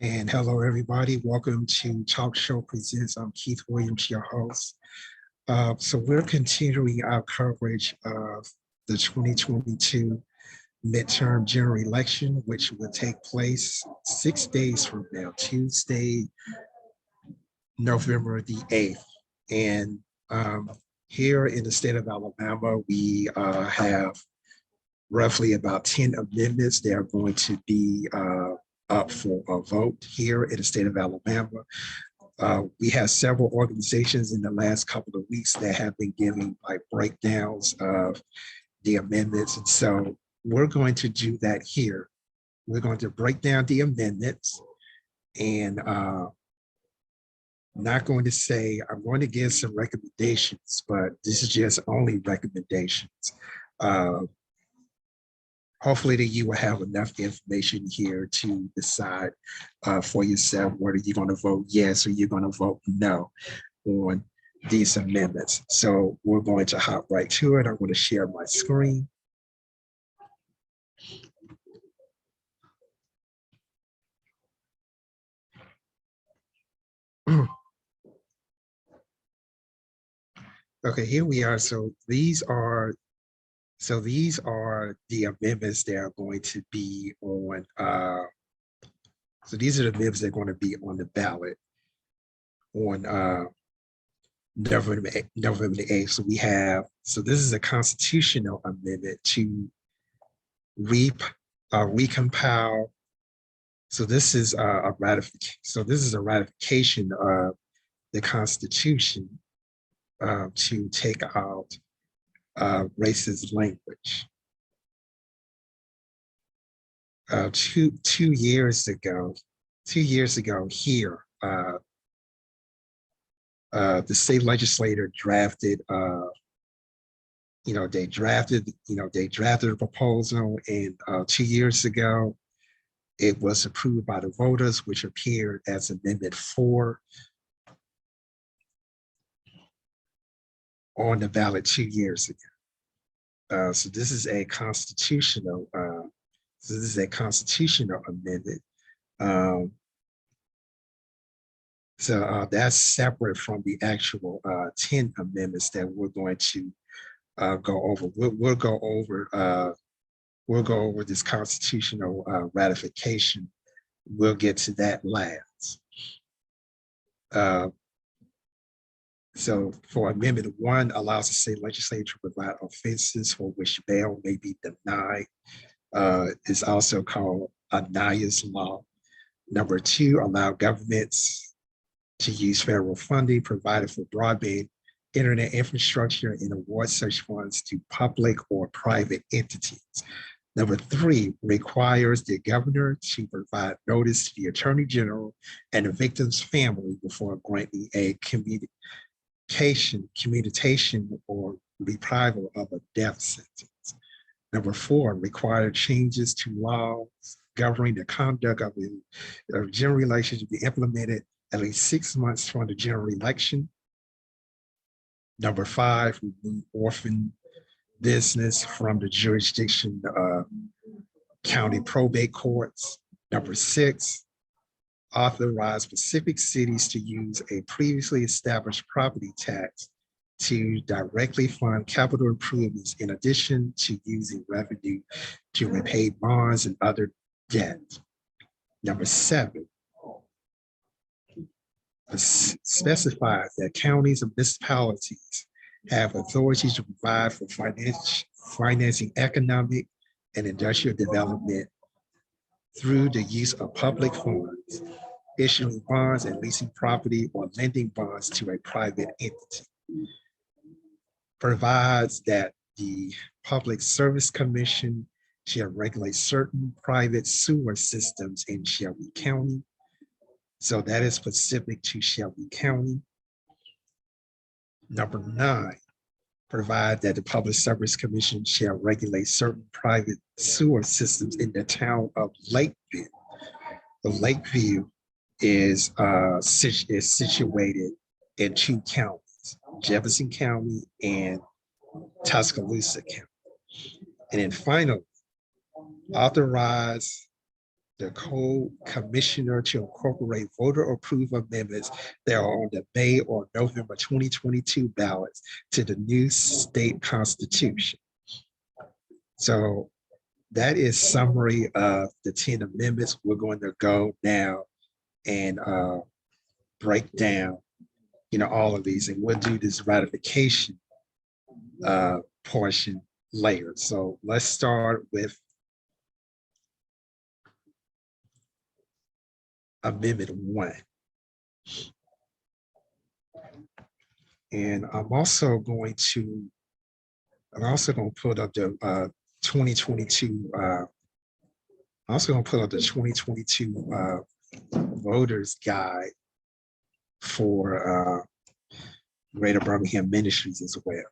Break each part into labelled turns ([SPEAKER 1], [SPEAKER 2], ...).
[SPEAKER 1] And hello, everybody. Welcome to Talk Show Presents. I'm Keith Williams, your host. So we're continuing our coverage of the 2022 midterm general election, which will take place 6 days from now, Tuesday, November the 8th. And here in the state of Alabama, we have roughly about 10 amendments that are going to be up for a vote here in the state of Alabama. We have several organizations in the last couple of weeks that have been giving like breakdowns of the amendments. And so we're going to do that here. We're going to break down the amendments and not going to say, I'm going to give some recommendations, but this is just only recommendations. Hopefully that you will have enough information here to decide for yourself whether you're going to vote yes or you're going to vote no on these amendments. So we're going to hop right to it. I'm going to share my screen. Okay, here we are. So these are the amendments that are going to be on. So these are the amendments that are going to be on the ballot on November the 8th. So we have, so this is a constitutional amendment to recompile. So this is a ratification. So this is a ratification of the Constitution to take out racist language. 2 years ago here, the state legislature drafted, they drafted a proposal, and 2 years ago, it was approved by the voters, which appeared as Amendment 4 on the ballot 2 years ago. So this is a constitutional. So this is a constitutional amendment. So that's separate from the actual 10 amendments that we're going to go over. We'll go over this constitutional ratification. We'll get to that last. So for Amendment 1, allows the state legislature to provide offenses for which bail may be denied. It's also called Anaya's Law. Number 2, allow governments to use federal funding provided for broadband internet infrastructure and award such funds to public or private entities. Number 3, requires the governor to provide notice to the Attorney General and the victim's family before granting a commutation or reprisal of a death sentence. Number 4, require changes to laws governing the conduct of general elections to be implemented at least 6 months from the general election. Number 5, remove orphan business from the jurisdiction of county probate courts. Number 6, authorize specific cities to use a previously established property tax to directly fund capital improvements in addition to using revenue to repay bonds and other debt. Number 7, specifies that counties and municipalities have authority to provide for financing economic and industrial development through the use of public funds, issuing bonds and leasing property or lending bonds to a private entity. Provides that the Public Service Commission shall regulate certain private sewer systems in Shelby County. So that is specific to Shelby County. Number 9, provide that the Public Service Commission shall regulate certain private sewer systems in the town of Lakeview. The Lakeview is situated in 2 counties, Jefferson County and Tuscaloosa County. And then finally, authorize the co-commissioner to incorporate voter approved amendments that are on the May or November 2022 ballots to the new state constitution. So that is summary of the 10 amendments. We're going to go now and break down, all of these, and we'll do this ratification portion later. So let's start with Amendment 1. And I'm also going to put up the 2022. I'm also going to put up the 2022 voters guide for Greater Birmingham Ministries as well.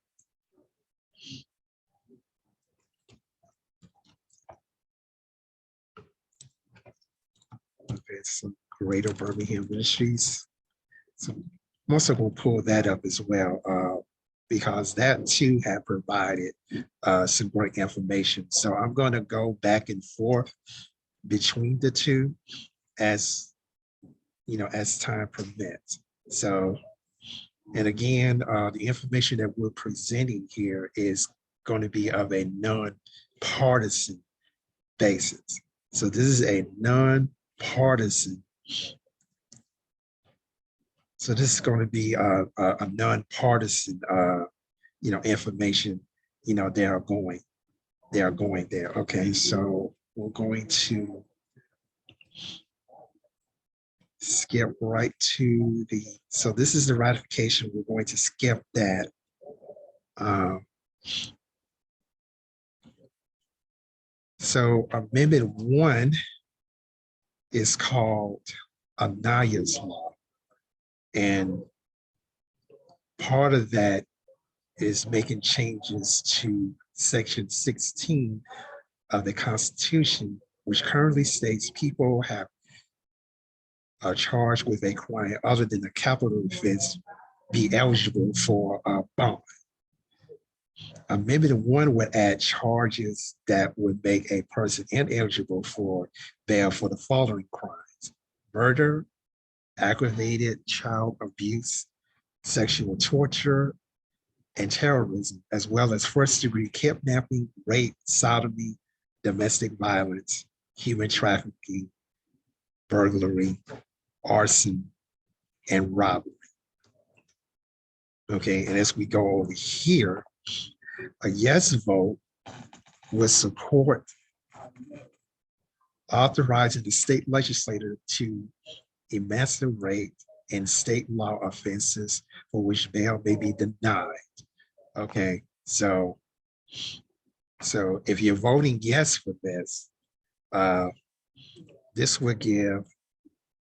[SPEAKER 1] Okay, so Greater Birmingham Ministries. So I'm also going to pull that up as well, because that too had provided some great information. So I'm going to go back and forth between the two as as time permits. So, and again, the information that we're presenting here is going to be of a non-partisan basis. So this is a non-partisan. So this is going to be a non-partisan, information, they are going there. Okay, so we're going to skip right to so this is the ratification. We're going to skip that. So Amendment 1 is called Anaya's Law. And part of that is making changes to Section 16 of the Constitution, which currently states people are charged with a crime other than a capital offense be eligible for a bond. Amendment 1 would add charges that would make a person ineligible for bail for the following crimes: murder, aggravated child abuse, sexual torture, and terrorism, as well as first-degree kidnapping, rape, sodomy, domestic violence, human trafficking, burglary, arson, and robbery. Okay, and as we go over here, a yes vote would support authorizing the state legislature to emancipate in state law offenses for which bail may be denied. Okay, so if you're voting yes for this, this will give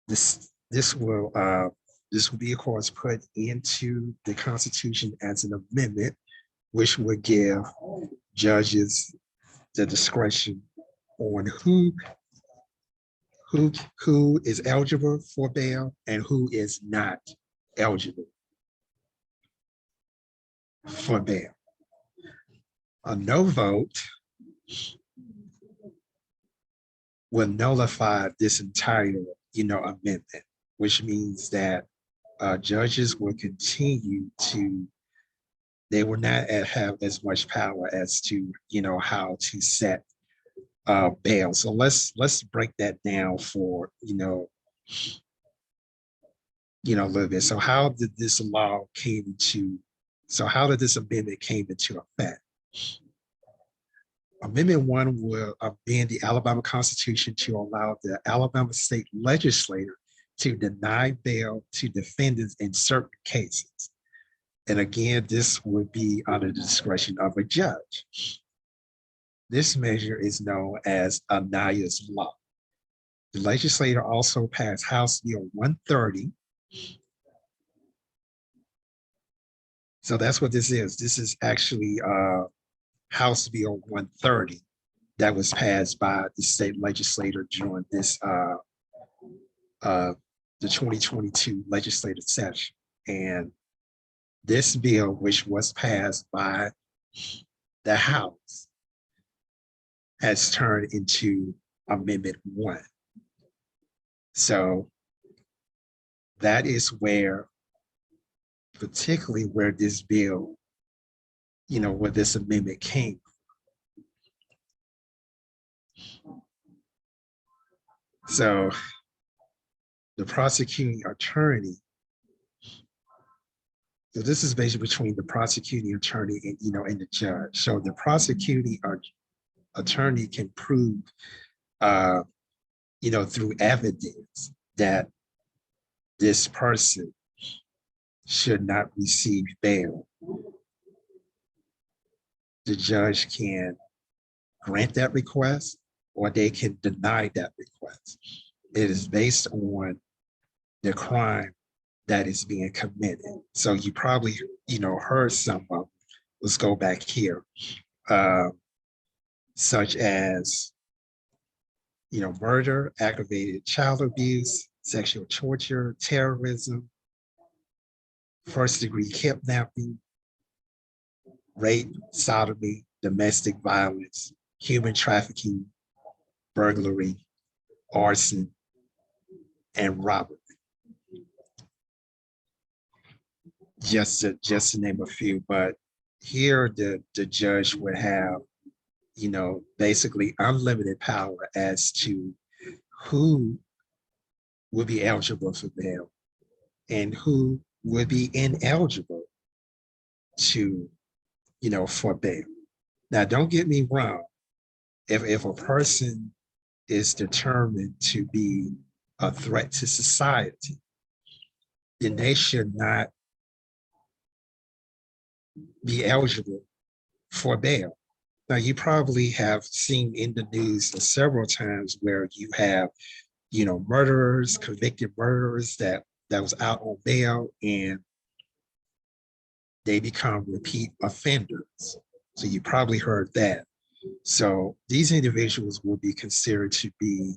[SPEAKER 1] this will be, of course, put into the Constitution as an amendment, which would give judges the discretion on who is eligible for bail and who is not eligible for bail. A no vote will nullify this entire, amendment, which means that judges will continue to, they will not have as much power as to, how to set bail. So let's break that down for, a little bit. So how did this law how did this amendment came into effect? Amendment 1 will amend the Alabama Constitution to allow the Alabama state legislature to deny bail to defendants in certain cases. And again, this would be under the discretion of a judge. This measure is known as Anaya's Law. The legislature also passed House Bill 130. So that's what this is. This is actually House Bill 130 that was passed by the state legislature during this the 2022 legislative session. And this bill, which was passed by the House, has turned into Amendment 1. So that is where, particularly where this bill, where this amendment came. So the prosecuting attorney, so this is basically between the prosecuting attorney and, and the judge. So the prosecuting attorney can prove, through evidence that this person should not receive bail. The judge can grant that request or they can deny that request. It is based on the crime that is being committed. So you probably, heard some of, let's go back here, such as, murder, aggravated child abuse, sexual torture, terrorism, first-degree kidnapping, rape, sodomy, domestic violence, human trafficking, burglary, arson, and robbery. Just to name a few, but here the judge would have, basically unlimited power as to who would be eligible for bail and who would be ineligible to, for bail. Now, don't get me wrong. If a person is determined to be a threat to society, then they should not be eligible for bail. Now, you probably have seen in the news several times where you have, murderers, convicted murderers that was out on bail and they become repeat offenders. So you probably heard that. So these individuals will be considered to be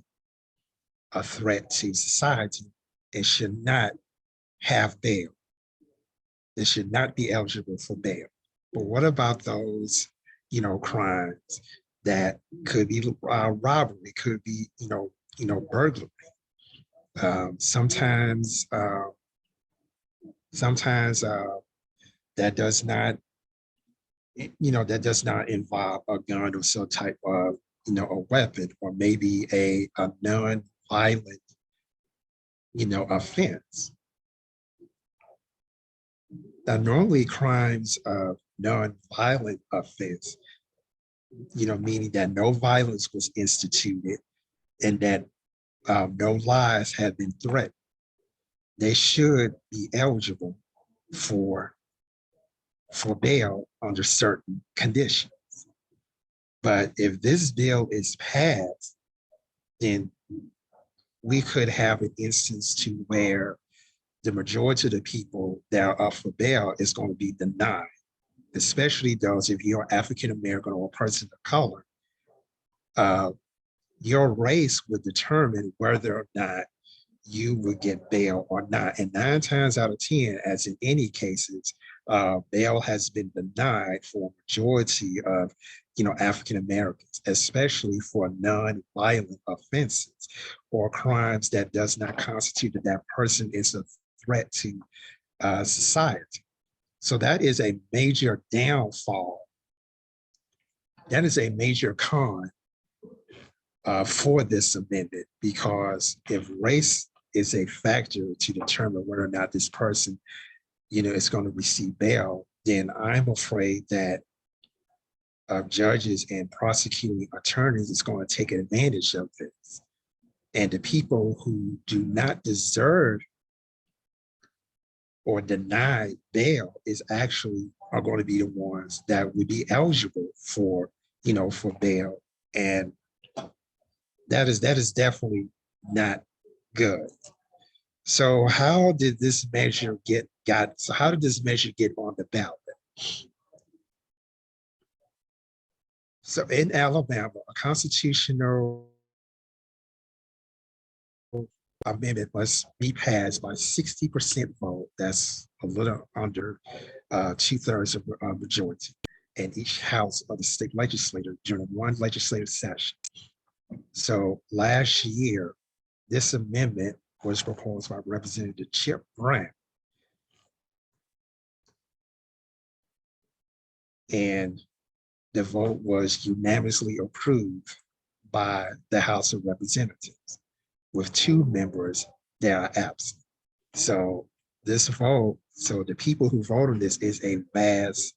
[SPEAKER 1] a threat to society and should not have bail. They should not be eligible for bail. But what about those, crimes that could be robbery, could be, burglary. Sometimes that does not, that does not involve a gun or some type of, a weapon, or maybe a non-violent, offense. Now, normally crimes of non-violent offense, meaning that no violence was instituted and that no lives have been threatened, they should be eligible for bail under certain conditions. But if this bill is passed, then we could have an instance to where the majority of the people that are up for bail is going to be denied, especially those if you're African American or a person of color. Your race would determine whether or not you would get bail or not. And 9 times out of 10, as in any cases, bail has been denied for a majority of, African Americans, especially for non-violent offenses or crimes that does not constitute that that person is a threat to society. So that is a major downfall. That is a major con for this amendment, because if race is a factor to determine whether or not this person, is going to receive bail, then I'm afraid that judges and prosecuting attorneys is going to take advantage of this. And the people who do not deserve or deny bail are going to be the ones that would be eligible for, for bail. And that is definitely not good. So how did this measure get on the ballot? So in Alabama, a constitutional amendment must be passed by 60% vote. That's a little under 2/3 of a majority in each house of the state legislature during one legislative session. So last year, This amendment was proposed by Representative Chip Brown. And the vote was unanimously approved by the House of Representatives, with 2 members that are absent. So this vote, so the people who voted this is a vast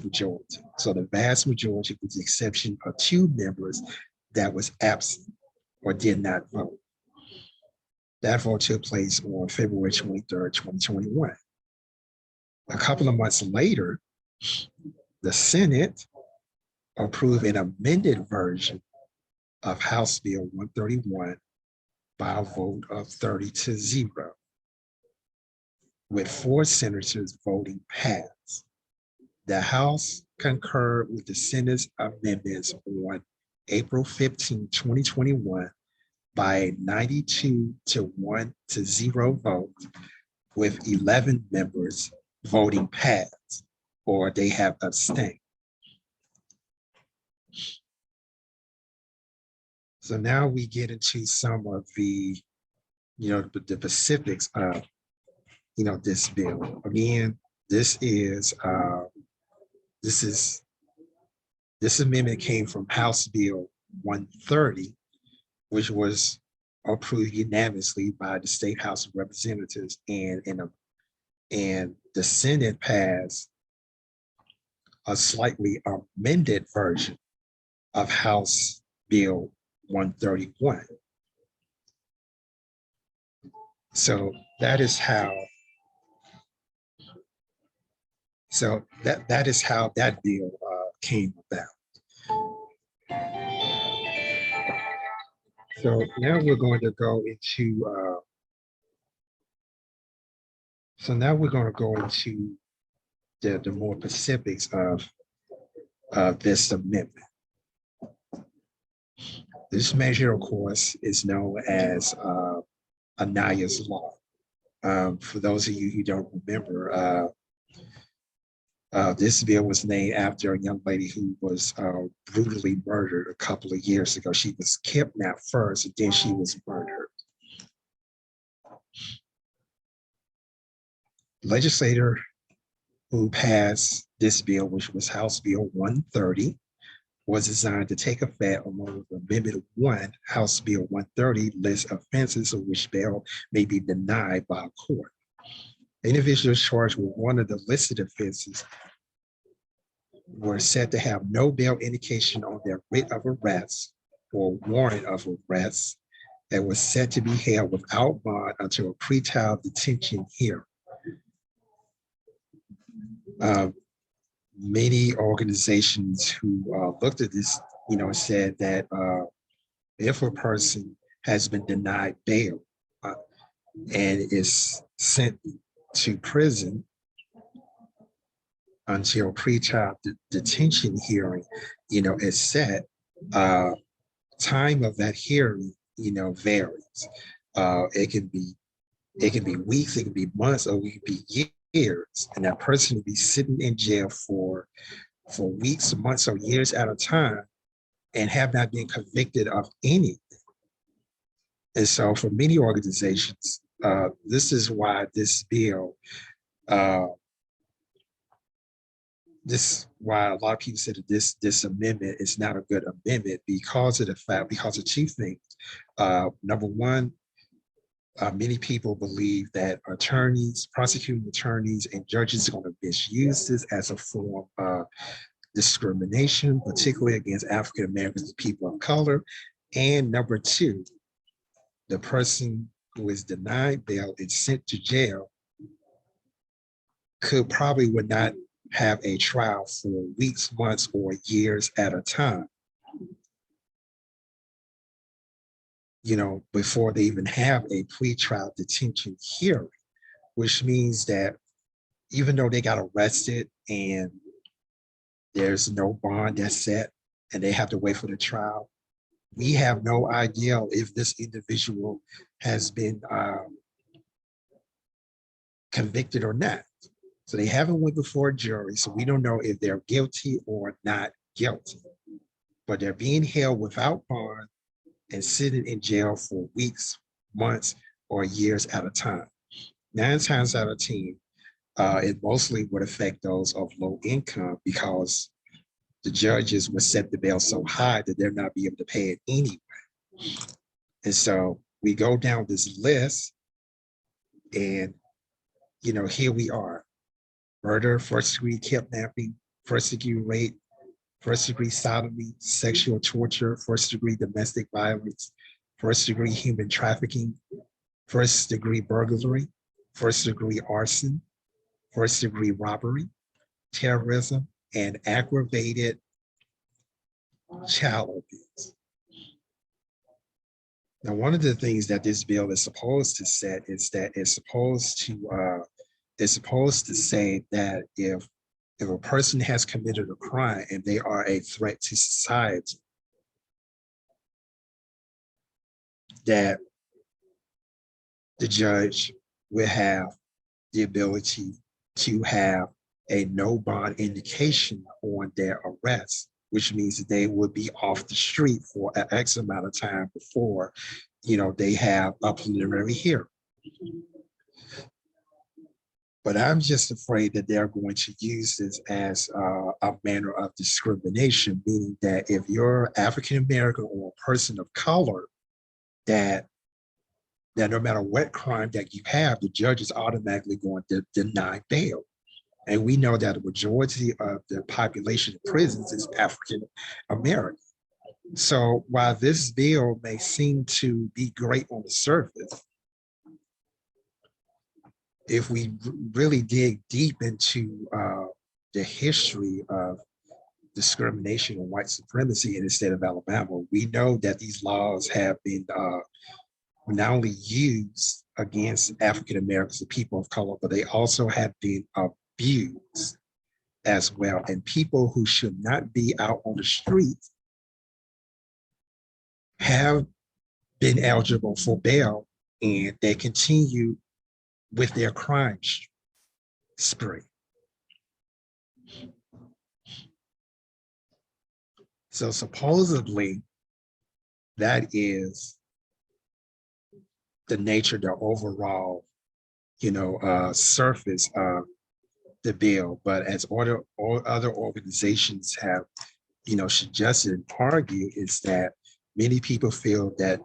[SPEAKER 1] majority. So the vast majority, with the exception of 2 members that was absent or did not vote. That vote took place on February 23rd, 2021. A couple of months later, the Senate approved an amended version of House Bill 131 by a vote of 30-0, with 4 senators voting pass. The House concurred with the Senate's amendments on April 15, 2021 by a 92-1-0 vote, with 11 members voting pass or they have abstained. So now we get into some of the, the specifics of, this bill. Again, this amendment came from House Bill 130, which was approved unanimously by the State House of Representatives, and the Senate passed a slightly amended version of House Bill 131. So that is how. So that is how that bill came about. So now we're going to go into. The more specifics of this amendment. This measure, of course, is known as Anaya's Law. For those of you who don't remember, this bill was named after a young lady who was brutally murdered a couple of years ago. She was kidnapped first, and then she was murdered. Legislator who passed this bill, which was House Bill 130, was designed to take effect along with Amendment 1, House Bill 130, lists offenses of which bail may be denied by a court. Individuals charged with one of the listed offenses were said to have no bail indication on their writ of arrest or warrant of arrest and was said to be held without bond until a pretrial detention hearing. Many organizations who looked at this, said that if a person has been denied bail and is sent to prison until pretrial detention hearing, is set, time of that hearing, varies. It can be weeks, it can be months, or it can be years, and that person will be sitting in jail for weeks, months, or years at a time and have not been convicted of anything. And so for many organizations, this is why this bill, why a lot of people said that this amendment is not a good amendment because of 2 things. Number one, many people believe that prosecuting attorneys, and judges are going to misuse this as a form of discrimination, particularly against African Americans and people of color. And number 2, the person who is denied bail and sent to jail would not have a trial for weeks, months, or years at a time, before they even have a pretrial detention hearing, which means that even though they got arrested and there's no bond that's set and they have to wait for the trial, we have no idea if this individual has been convicted or not. So they haven't went before a jury, so we don't know if they're guilty or not guilty. But they're being held without bond and sitting in jail for weeks, months, or years at a time. 9 times out of 10, it mostly would affect those of low income because the judges would set the bail so high that they're not be able to pay it anyway. And so we go down this list and, here we are: murder, first-degree kidnapping, first-degree rape, first-degree sodomy, sexual torture, first-degree domestic violence, first-degree human trafficking, first-degree burglary, first-degree arson, first-degree robbery, terrorism, and aggravated child abuse. Now, one of the things that this bill is supposed to set is that it's supposed to say that if a person has committed a crime and they are a threat to society, that the judge will have the ability to have a no bond indication on their arrest, which means that they would be off the street for an X amount of time before, they have a preliminary hearing. But I'm just afraid that they're going to use this as a manner of discrimination, meaning that if you're African American or a person of color, that no matter what crime that you have, the judge is automatically going to deny bail. And we know that the majority of the population in prisons is African American. So while this bill may seem to be great on the surface, if we really dig deep into the history of discrimination and white supremacy in the state of Alabama, we know that these laws have been not only used against African Americans and people of color, but they also have been abused as well. And people who should not be out on the street have been eligible for bail, and they continue with their crime spree. So supposedly that is the nature, the overall, surface of the bill. But as all other organizations have, suggested and argued, is that many people feel that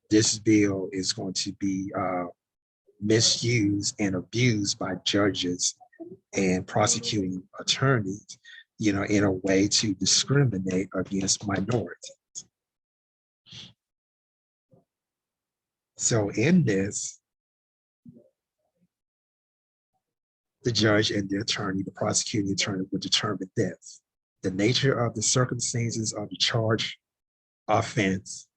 [SPEAKER 1] this bill is going to be misused and abused by judges and prosecuting attorneys, in a way to discriminate against minorities. So in this, the judge and the attorney, the prosecuting attorney, will determine this: the nature of the circumstances of the charged offense,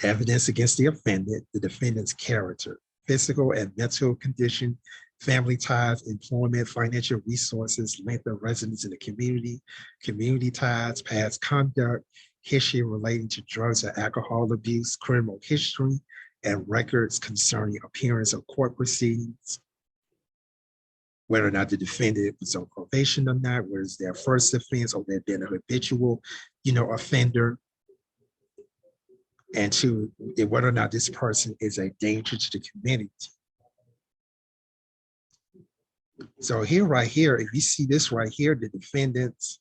[SPEAKER 1] evidence against the offended, the defendant's character, physical and mental condition, family ties, employment, financial resources, length of residence in the community, community ties, past conduct, history relating to drugs or alcohol abuse, criminal history, and records concerning appearance of court proceedings, whether or not the defendant was on probation or not, whether it's their first offense or they've been a habitual, offender, and to whether or not this person is a danger to the community. So here, right here, if you see this right here, the defendants.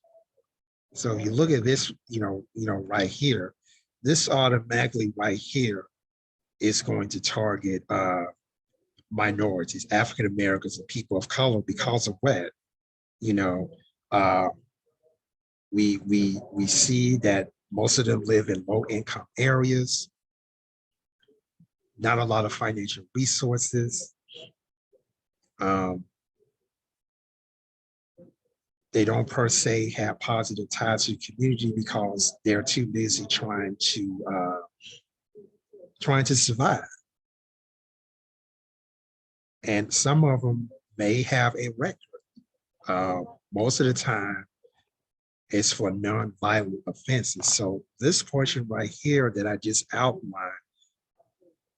[SPEAKER 1] So if you look at this, right here, this automatically right here is going to target minorities, African Americans, and people of color, because of what, we see that most of them live in low income areas, not a lot of financial resources. They don't per se have positive ties to the community because they're too busy trying to survive. And some of them may have a record. Most of the time, it's for non-violent offenses. So this portion right here that I just outlined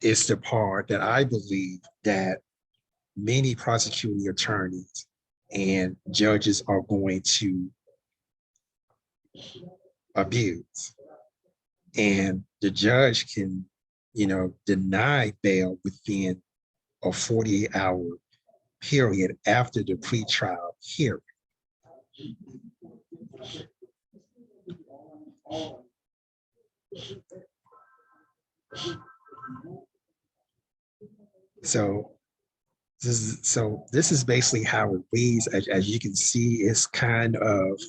[SPEAKER 1] is the part that I believe that many prosecuting attorneys and judges are going to abuse. And the judge can, deny bail within a 48-hour period after the pretrial hearing. So this is basically how it reads. As you can see, it's kind of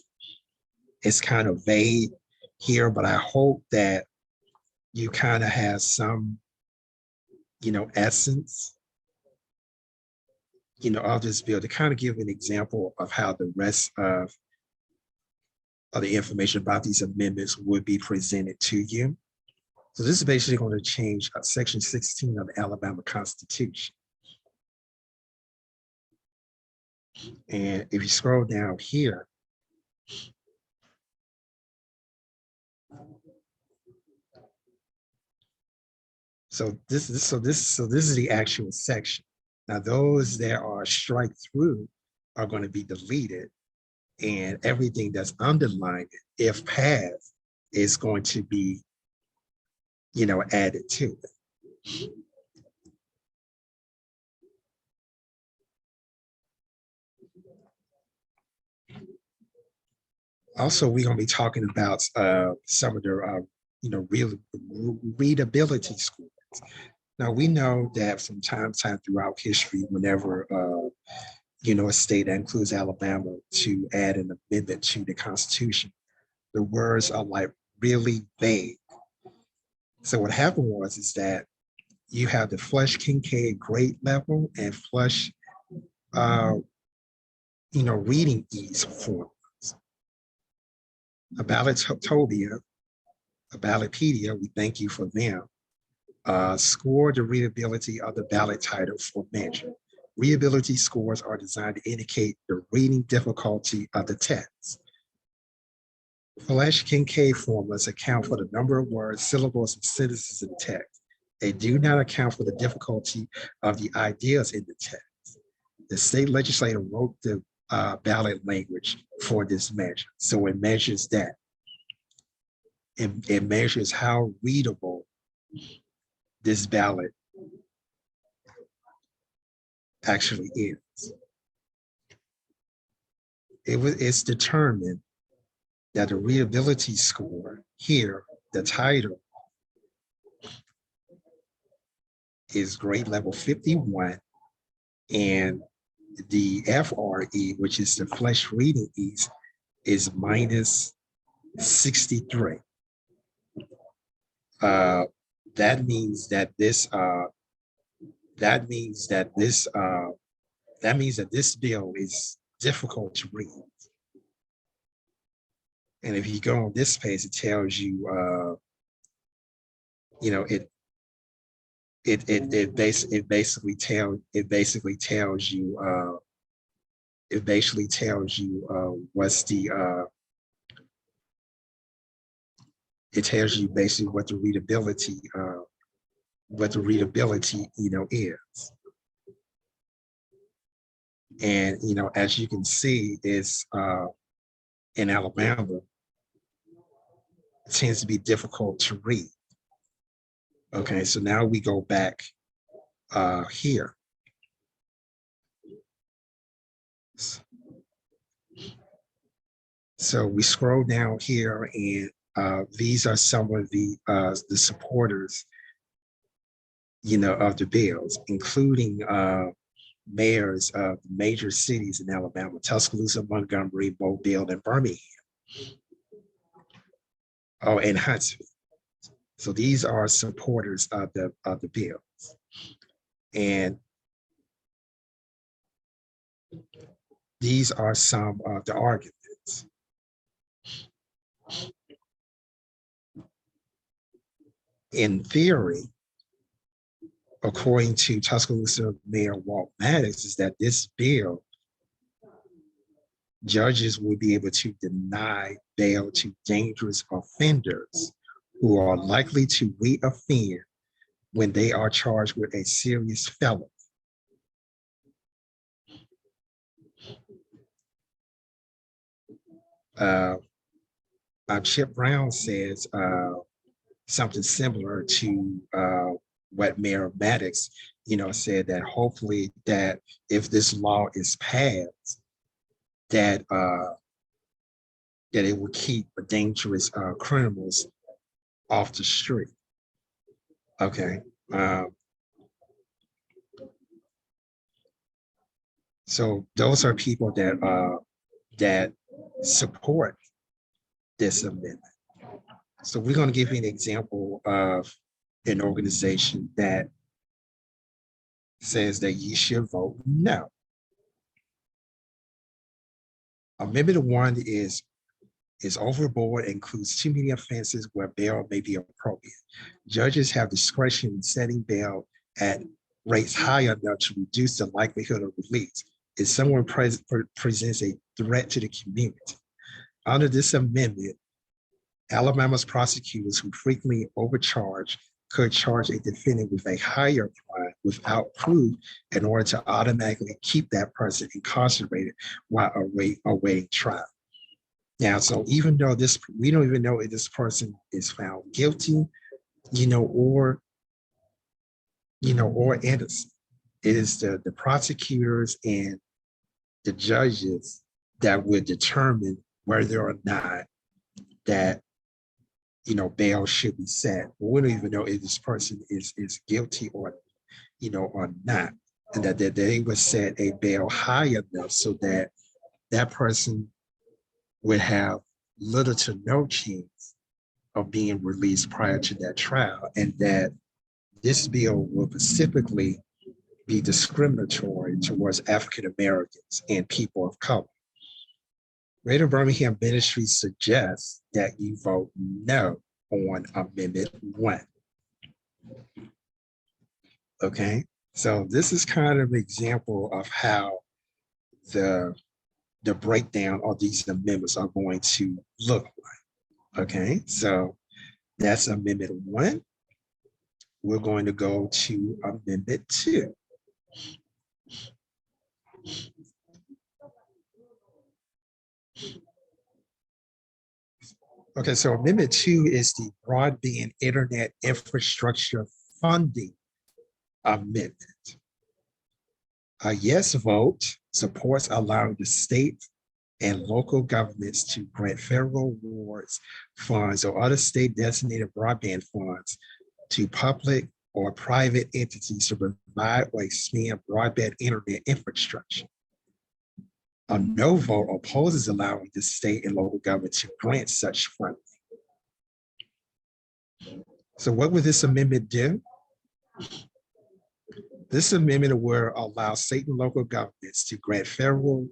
[SPEAKER 1] vague here, but I hope that you kind of have some, essence, of this bill to kind of give an example of how the rest of the information about these amendments would be presented to you. So this is basically going to change Section 16 of the Alabama Constitution. And if you scroll down here, so this is the actual section. Now those that are strike through are going to be deleted, and everything that's underlined, if passed, is going to be, added to it. Also, we're going to be talking about some of the, real readability scores. Now, we know that from time to time throughout history, whenever, a state that includes Alabama to add an amendment to the Constitution, the words are like really vague. So what happened is that you have the Flush-Kincaid grade level and Flush, reading ease formulas. A Ballotopia, a Ballotpedia, we thank you for them, score the readability of the ballot title for measure. Readability scores are designed to indicate the reading difficulty of the text. Flush-Kincaid formulas account for the number of words, syllables, and sentences in the text. They do not account for the difficulty of the ideas in the text. The state legislature wrote the ballot language for this measure. So it measures that. It measures how readable this ballot actually is. It's determined that the readability score here, the title, is grade level 51, and the FRE, which is the flesh reading ease, is minus 63. That means that this bill is difficult to read. And if you go on this page, it tells you, it basically tells you what's the it tells you basically what the readability is. And as you can see, it's in Alabama, it tends to be difficult to read. Okay, so now we go back here. So we scroll down here, and these are some of the supporters, of the bills, including mayors of major cities in Alabama: Tuscaloosa, Montgomery, Mobile, and Birmingham. Oh, and Huntsville. So these are supporters of the bills. And these are some of the arguments. In theory, according to Tuscaloosa Mayor Walt Maddox, is that this bill, judges will be able to deny bail to dangerous offenders who are likely to re-offend when they are charged with a serious felony. Chip Brown says, something similar to what Mayor Maddox, said, that hopefully that if this law is passed, that that it will keep dangerous criminals off the street. Okay. So those are people that support this amendment. So we're going to give you an example of an organization that says that you should vote no. Amendment 1 is overboard, includes too many offenses where bail may be appropriate. Judges have discretion in setting bail at rates high enough to reduce the likelihood of release if someone presents a threat to the community. Under this amendment, Alabama's prosecutors, who frequently overcharge, could charge a defendant with a higher crime without proof in order to automatically keep that person incarcerated while awaiting trial. Now, so even though we don't even know if this person is found guilty, or innocent, it is the prosecutors and the judges that would determine whether or not that bail should be set. We don't even know if this person is guilty or not, and that they would set a bail high enough so that that person would have little to no chance of being released prior to that trial, and that this bill will specifically be discriminatory towards African Americans and people of color. Greater Birmingham Ministry suggests that you vote no on Amendment 1. Okay, so this is kind of an example of how the breakdown of these amendments are going to look like. Okay, so that's Amendment 1. We're going to go to Amendment 2. Okay, so Amendment 2 is the Broadband Internet Infrastructure Funding Amendment. A yes vote supports allowing the state and local governments to grant federal awards, funds, or other state designated broadband funds to public or private entities to provide or expand broadband internet infrastructure. A no vote opposes allowing the state and local government to grant such funding. So what would this amendment do? This amendment will allow state and local governments to grant federal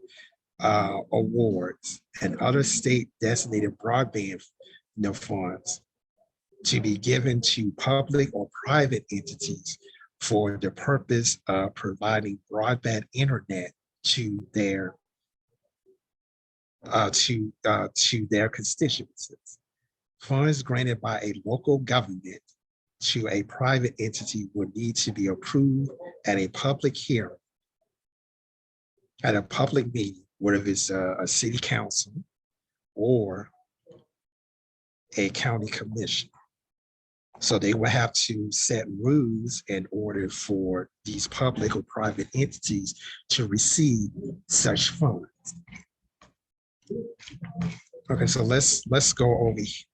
[SPEAKER 1] awards and other state designated broadband funds to be given to public or private entities for the purpose of providing broadband internet to their constituencies. Funds granted by a local government to a private entity will need to be approved at a public hearing, at a public meeting, whether it's a city council or a county commission. So they will have to set rules in order for these public or private entities to receive such funds. Okay, so let's go over here.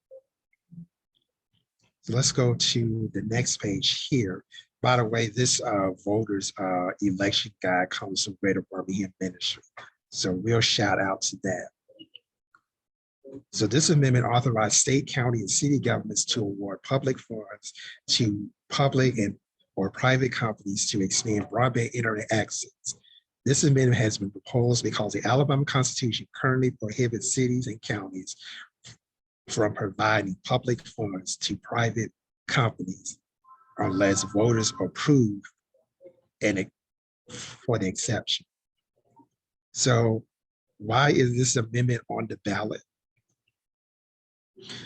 [SPEAKER 1] So let's go to the next page here. By the way, this voters election guide comes from Greater Birmingham Ministry. So real shout out to that. So this amendment authorized state, county, and city governments to award public funds to public and or private companies to expand broadband internet access. This amendment has been proposed because the Alabama Constitution currently prohibits cities and counties from providing public funds to private companies unless voters approve for the exception. So why is this amendment on the ballot?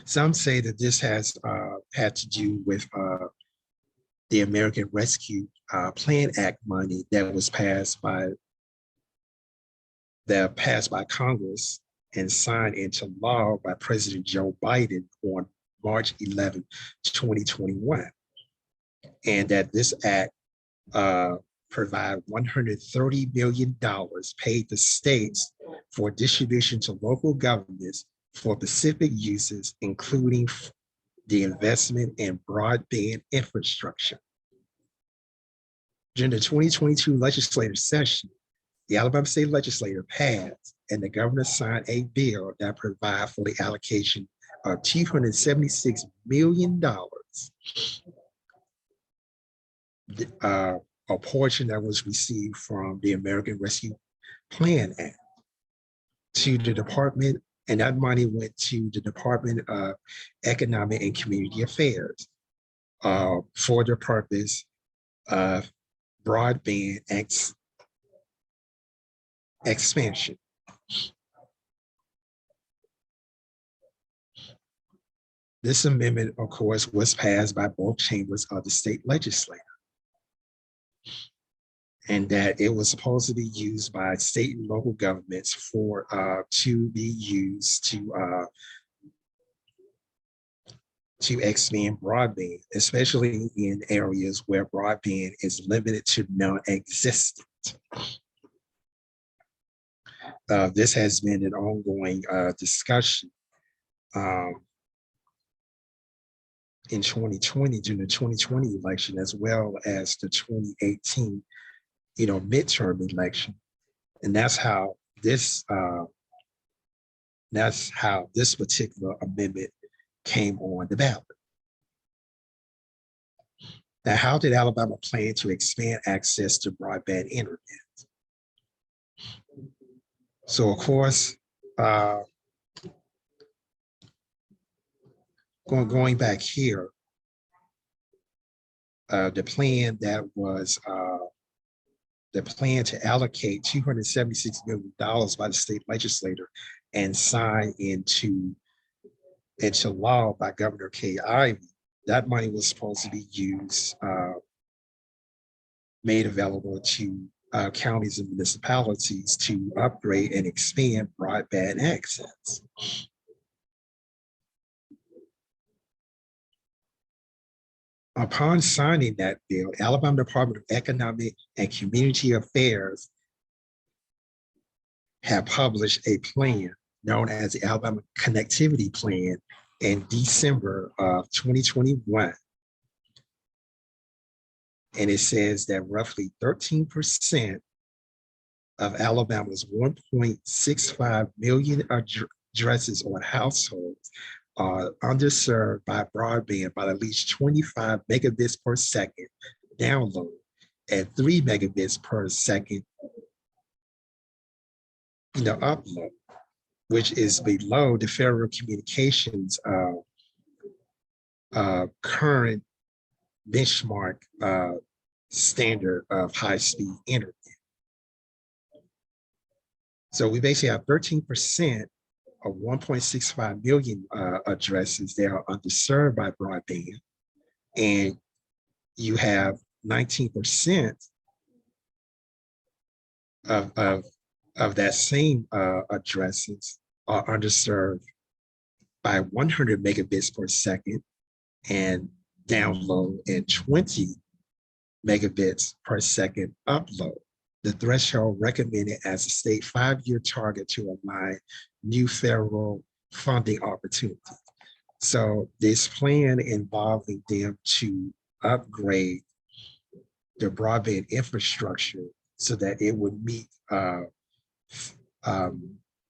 [SPEAKER 1] Some say that this has had to do with the American Rescue Plan Act money that was passed by Congress and signed into law by President Joe Biden on March 11, 2021. And that this act provide $130 million paid to states for distribution to local governments for specific uses, including the investment in broadband infrastructure. During the 2022 legislative session, the Alabama State Legislature passed and the governor signed a bill that provides for the allocation of $276 million, a portion that was received from the American Rescue Plan Act to the department, and that money went to the Department of Economic and Community Affairs for the purpose of broadband expansion. This amendment, of course, was passed by both chambers of the state legislature, and that it was supposed to be used by state and local governments for to be used to expand broadband, especially in areas where broadband is limited to non-existent. This has been an ongoing discussion in 2020, during the 2020 election, as well as the 2018, midterm election. And that's how this particular amendment came on the ballot. Now, how did Alabama plan to expand access to broadband internet? So, of course, going back here, the plan that was the plan to allocate $276 million by the state legislature and signed into law by Governor Kay Ivey. That money was supposed to be used, made available to counties and municipalities to upgrade and expand broadband access. Upon signing that bill, Alabama Department of Economic and Community Affairs have published a plan known as the Alabama Connectivity Plan in December of 2021. And it says that roughly 13% of Alabama's 1.65 million addresses or households are underserved by broadband by at least 25 megabits per second download and 3 megabits per second upload, which is below the Federal Communications current benchmark standard of high-speed internet. So we basically have 13% of 1.65 million addresses that are underserved by broadband, and you have 19% of that same addresses are underserved by 100 megabits per second and download and 20 megabits per second upload, the threshold recommended as a state 5-year target to align new federal funding opportunities. So this plan involving them to upgrade the broadband infrastructure so that it would meet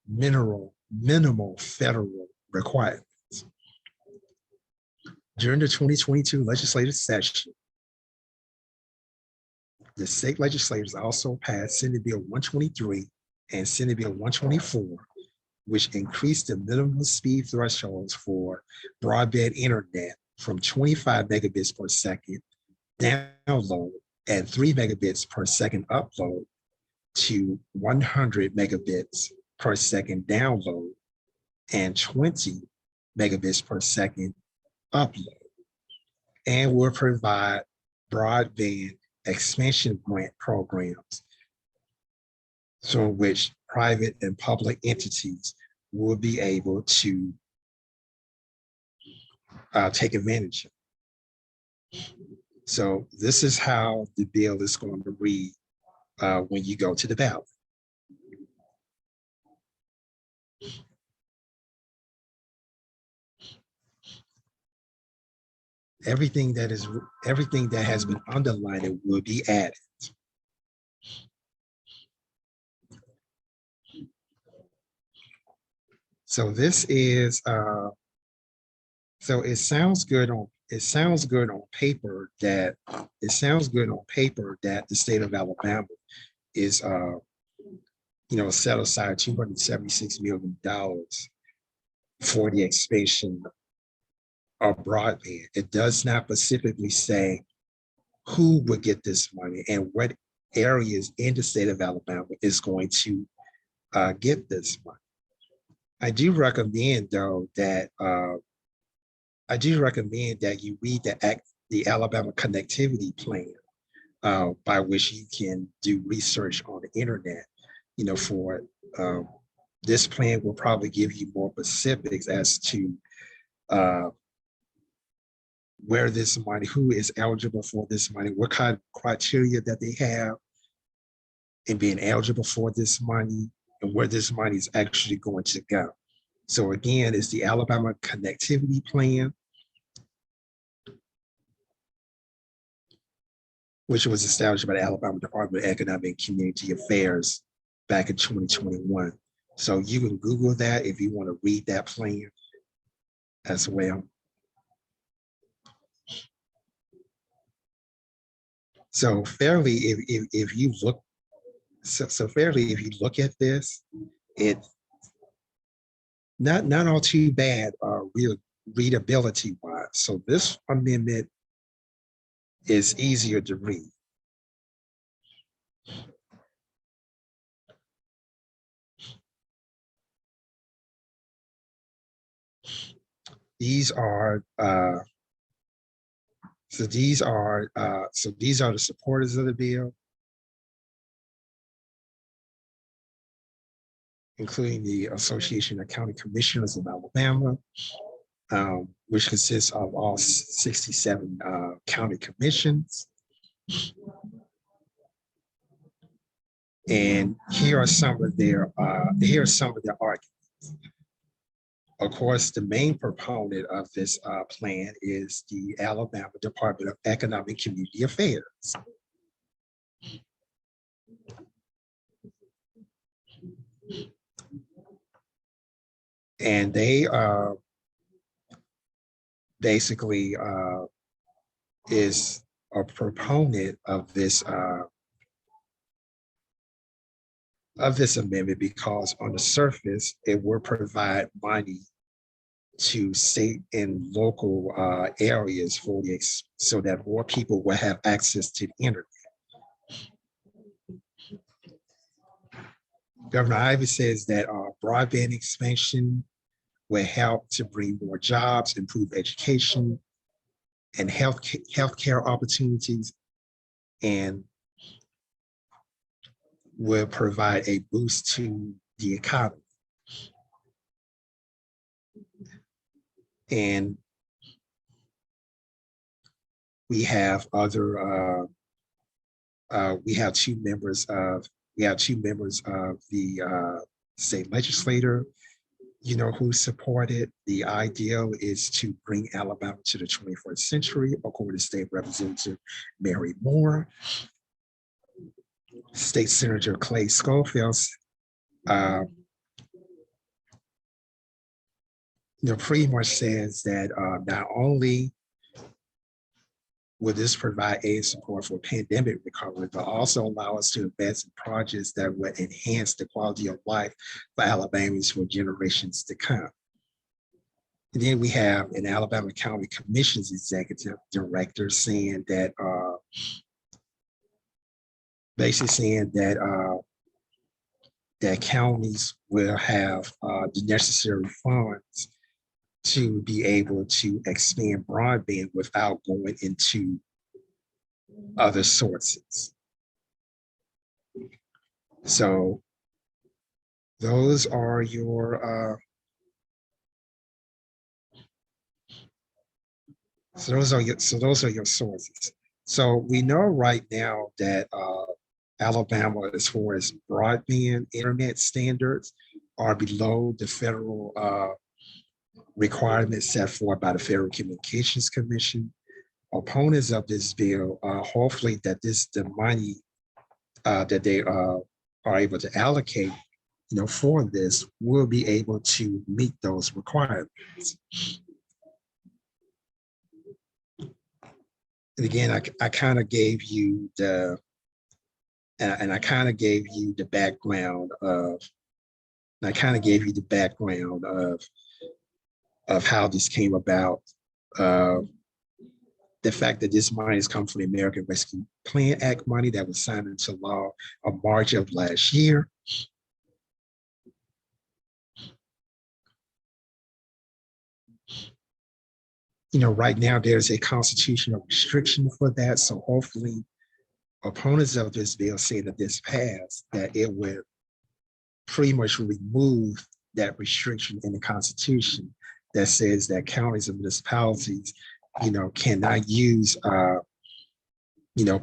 [SPEAKER 1] minimal federal requirements. During the 2022 legislative session, the state legislators also passed Senate Bill 123 and Senate Bill 124, which increased the minimum speed thresholds for broadband internet from 25 megabits per second download and 3 megabits per second upload to 100 megabits per second download and 20 megabits per second upload, and will provide broadband expansion grant programs through which private and public entities will be able to take advantage of. So this is how the bill is going to read when you go to the ballot. Everything that has been underlined will be added. So this is so it sounds good on paper that the state of Alabama is set aside $276 million for the expansion of broadband. It does not specifically say who would get this money and what areas in the state of Alabama is going to get this money. I do recommend, though, that you read the Alabama Connectivity Plan, by which you can do research on the internet. For this plan will probably give you more specifics as to where this money, who is eligible for this money, what kind of criteria that they have in being eligible for this money, and where this money is actually going to go. So again, it's the Alabama Connectivity Plan, which was established by the Alabama Department of Economic and Community Affairs back in 2021. So you can Google that if you want to read that plan as well. So fairly, if you look at this, it not all too bad readability wise. So this amendment is easier to read. These are the supporters of the bill, including the Association of County Commissioners of Alabama, which consists of all 67 county commissions. And here are some of their arguments. Of course, the main proponent of this plan is the Alabama Department of Economic and Community Affairs. And they basically is a proponent of this amendment because on the surface, it will provide money to state and local areas so that more people will have access to the internet. Governor Ivey says that broadband expansion will help to bring more jobs, improve education and healthcare opportunities, and will provide a boost to the economy. And we have other we have two members of the state legislature, who supported. The ideal is to bring Alabama to the 21st century, according to State Representative Mary Moore. State Senator Clay Schofield pretty much says that not only will this provide aid support for pandemic recovery, but also allow us to invest in projects that will enhance the quality of life for Alabamians for generations to come. And then we have an Alabama County Commission's executive director saying that, basically saying that that counties will have the necessary funds to be able to expand broadband without going into other sources. So those are your those are your sources. So we know right now that Alabama, as far as broadband internet standards, are below the federal requirements set forth by the Federal Communications Commission. Opponents of this bill, hopefully that the money that they are able to allocate, for this will be able to meet those requirements. And again, I kind of gave you the background of how this came about. The fact that this money has come from the American Rescue Plan Act money that was signed into law in March of last year. Right now there's a constitutional restriction for that. So hopefully opponents of this bill say that this passed, that it would pretty much remove that restriction in the Constitution that says that counties and municipalities, cannot use,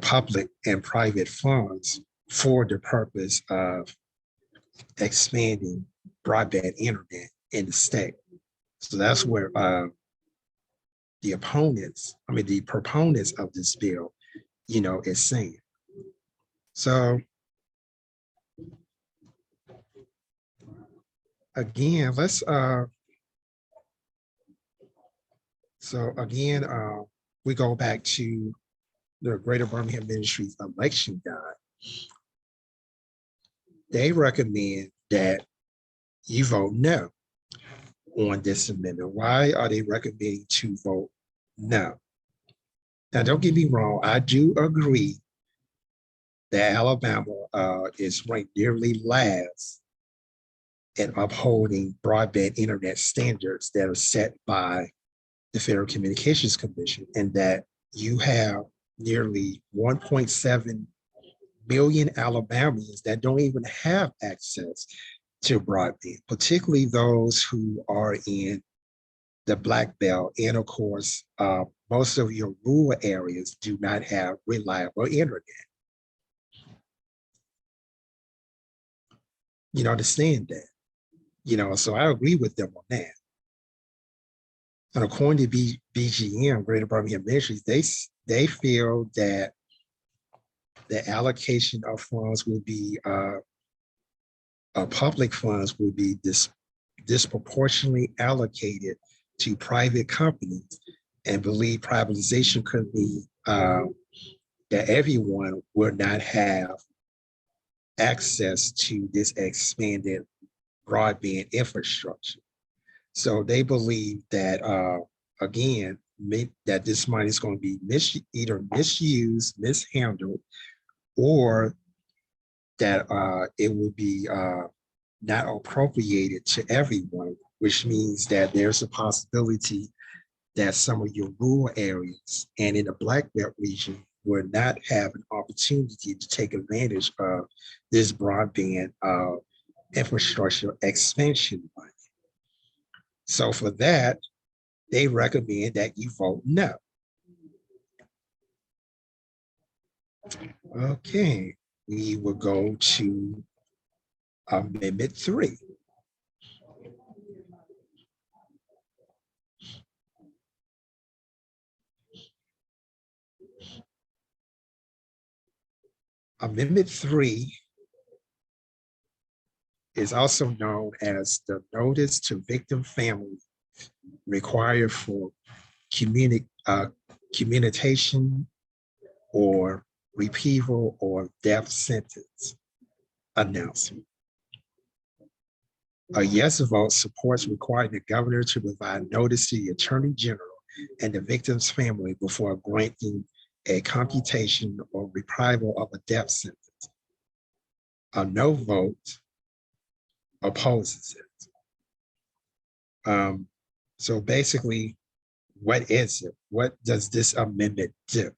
[SPEAKER 1] public and private funds for the purpose of expanding broadband internet in the state. So that's where the proponents of this bill, is saying. So again, we go back to the Greater Birmingham Ministries election guide. They recommend that you vote no on this amendment. Why are they recommending to vote no? Now, don't get me wrong. I do agree that Alabama is ranked nearly last in upholding broadband internet standards that are set by the Federal Communications Commission, and that you have nearly 1.7 million Alabamians that don't even have access to broadband, particularly those who are in the Black Belt. And of course, most of your rural areas do not have reliable internet. Understand that, so I agree with them on that. And according to BGM, Greater Birmingham Ministries, they feel that the allocation of funds will be, public funds will be disproportionately allocated to private companies, and believe privatization could be that everyone will not have access to this expanded broadband infrastructure. So they believe that, again, that this money is going to be either misused, mishandled, or that it will be not appropriated to everyone, which means that there's a possibility that some of your rural areas and in the Black Belt region will not have an opportunity to take advantage of this broadband infrastructure expansion money. So for that, they recommend that you vote no. Okay, we will go to Amendment 3. Amendment 3 is also known as the notice to victim family required for commutation or repeal or death sentence announcement. A yes vote supports requiring the governor to provide notice to the Attorney General and the victim's family before granting a commutation or reprisal of a death sentence. A no vote opposes it. So basically, what is it? What does this amendment do?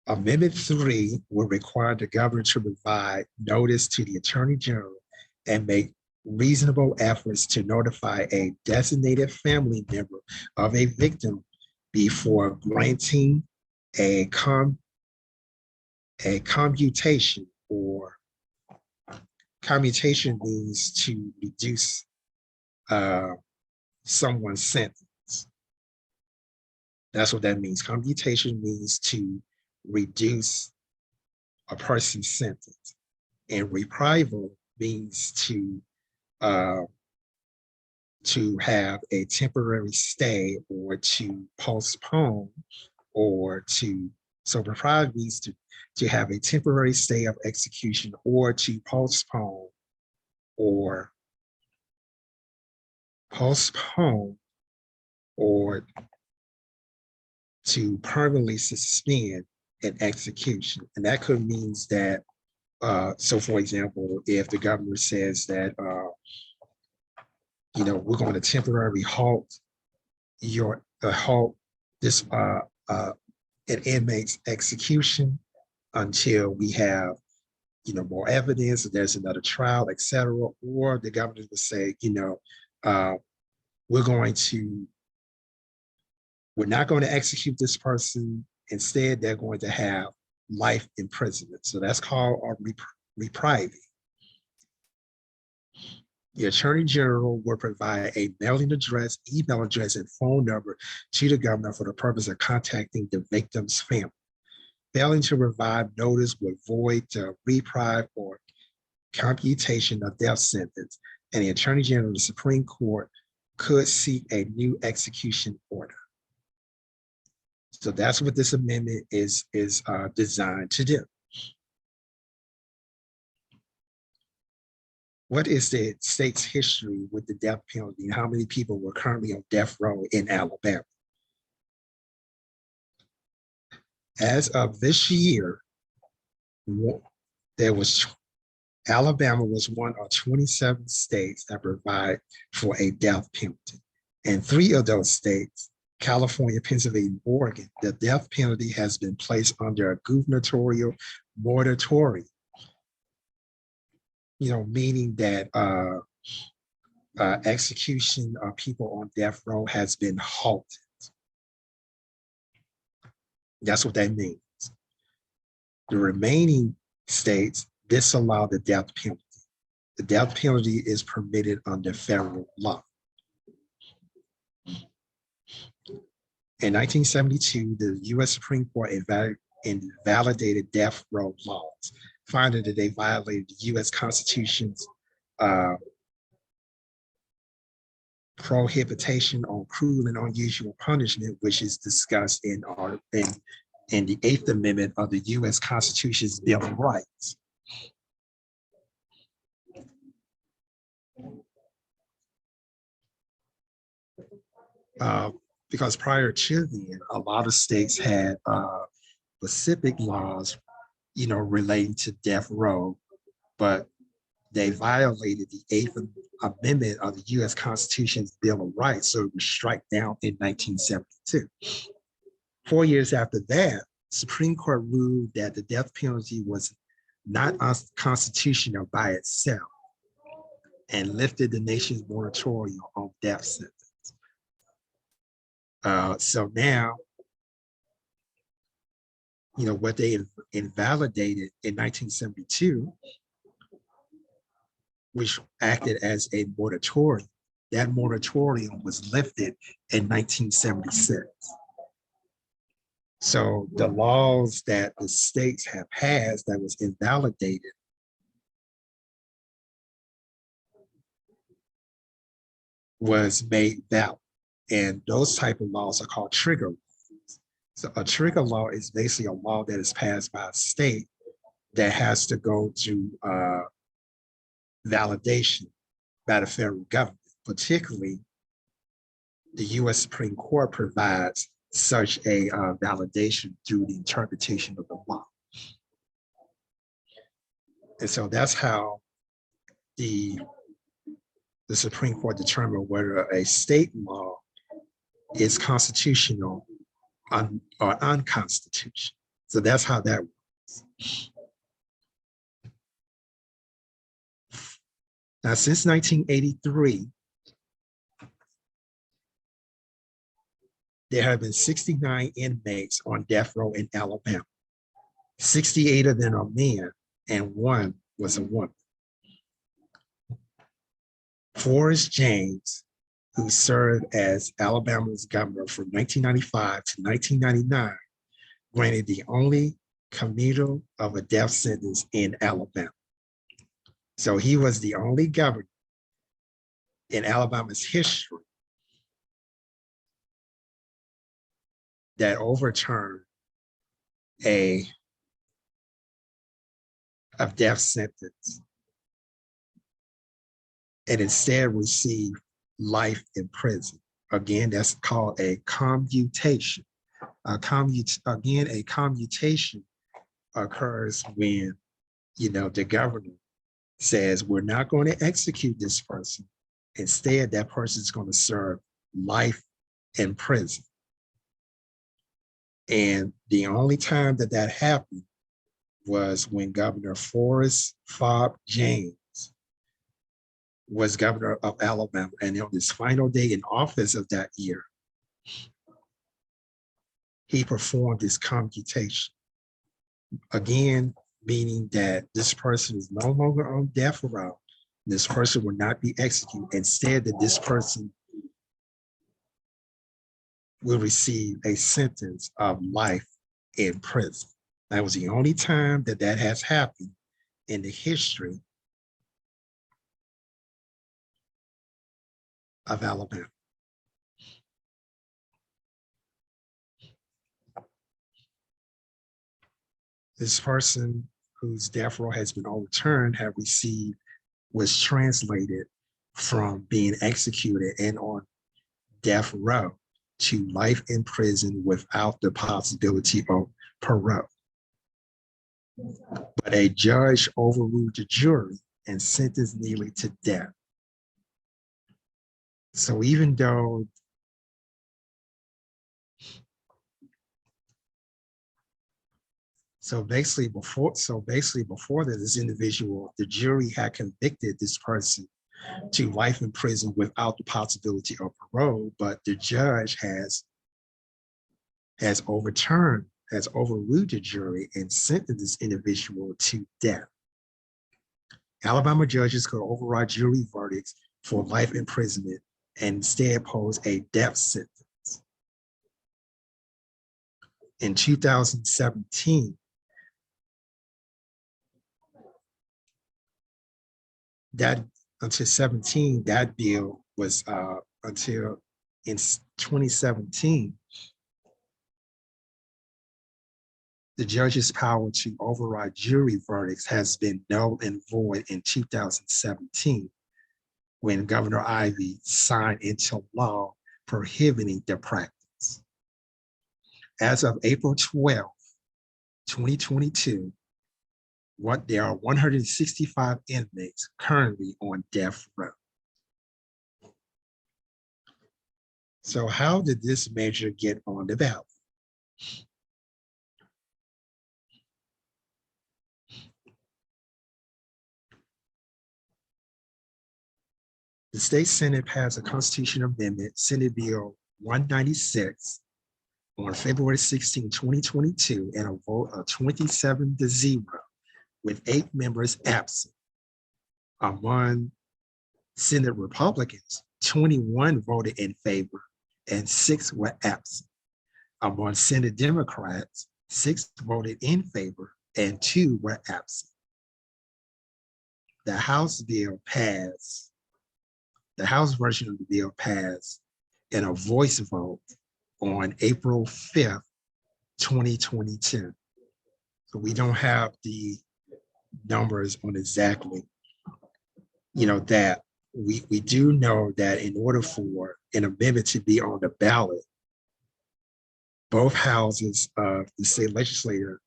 [SPEAKER 1] Amendment 3 will require the governor to provide notice to the Attorney General and make reasonable efforts to notify a designated family member of a victim before granting a commutation, or commutation means to reduce someone's sentence. That's what that means. Commutation means to reduce a person's sentence. And reprisal means to have a temporary stay, or to postpone, or to, so reprisal means to have a temporary stay of execution, or to postpone, or to permanently suspend an execution. And that could means that, so for example, if the governor says that, we're going to temporarily halt this an inmate's execution until we have, more evidence, there's another trial, etc. Or the governor would say, we're not going to execute this person. Instead, they're going to have life imprisonment. So that's called a reprieve. The Attorney General will provide a mailing address, email address, and phone number to the governor for the purpose of contacting the victim's family. Failing to provide notice would void the reprieve or commutation of death sentence, and the Attorney General of the Supreme Court could seek a new execution order. So that's what this amendment is designed to do. What is the state's history with the death penalty, and how many people were currently on death row in Alabama? As of this year, Alabama was one of 27 states that provide for a death penalty. In 3 of those states, California, Pennsylvania, and Oregon, the death penalty has been placed under a gubernatorial moratorium, meaning that execution of people on death row has been halted. That's what that means. The remaining states disallow the death penalty. The death penalty is permitted under federal law. In 1972, the U.S. Supreme Court invalidated death row laws, finding that they violated the U.S. Constitution's prohibition on cruel and unusual punishment, which is discussed in the 8th Amendment of the U.S. Constitution's Bill of Rights. Because prior to then, a lot of states had specific laws, relating to death row, but they violated the 8th Amendment of the U.S. Constitution's Bill of Rights, so it was struck down in 1972. 4 years after that, Supreme Court ruled that the death penalty was not unconstitutional by itself and lifted the nation's moratorium on death sentence. So now, what they invalidated in 1972, which acted as a moratorium, that moratorium was lifted in 1976. So the laws that the states have passed that was invalidated was made valid. And those type of laws are called trigger laws. So a trigger law is basically a law that is passed by a state that has to go to validation by the federal government. Particularly, the U.S. Supreme Court provides such a validation through the interpretation of the law. And so that's how the Supreme Court determined whether a state law is constitutional or unconstitutional. So that's how that works. Now, since 1983, there have been 69 inmates on death row in Alabama. 68 of them are men, and one was a woman. Forrest James, who served as Alabama's governor from 1995 to 1999, granted the only commutal of a death sentence in Alabama. So he was the only governor in Alabama's history that overturned a death sentence and instead received life in prison. Again, that's called a commutation. A commutation occurs when, the governor says, we're not going to execute this person. Instead, that person is going to serve life in prison. And the only time that happened was when Governor Forrest Fobb James was governor of Alabama. And on his final day in office of that year, he performed his commutation. Again, meaning that this person is no longer on death row. This person will not be executed. Instead, that this person will receive a sentence of life in prison. That was the only time that has happened in the history of Alabama. This person whose death row has been overturned was translated from being executed and on death row to life in prison without the possibility of parole. But a judge overruled the jury and sentenced Neely to death. So even though basically before that, this individual, the jury had convicted this person to life in prison without the possibility of parole, but the judge has overruled the jury and sentenced this individual to death. Alabama judges could override jury verdicts for life imprisonment and instead impose a death sentence. In 2017, that bill was until in 2017, the judge's power to override jury verdicts has been null and void in 2017, when Governor Ivey signed into law prohibiting the practice. As of April 12, 2022, there are 165 inmates currently on death row. So how did this measure get on the ballot? The state Senate passed a constitutional amendment, Senate Bill 196, on February 16, 2022, and a vote of 27-0, with 8 members absent. Among Senate Republicans, 21 voted in favor and 6 were absent. Among Senate Democrats, 6 voted in favor and 2 were absent. The House version of the bill passed in a voice vote on April 5th, 2022. So we don't have the numbers on exactly, that. We do know that in order for an amendment to be on the ballot, both houses of the state legislature,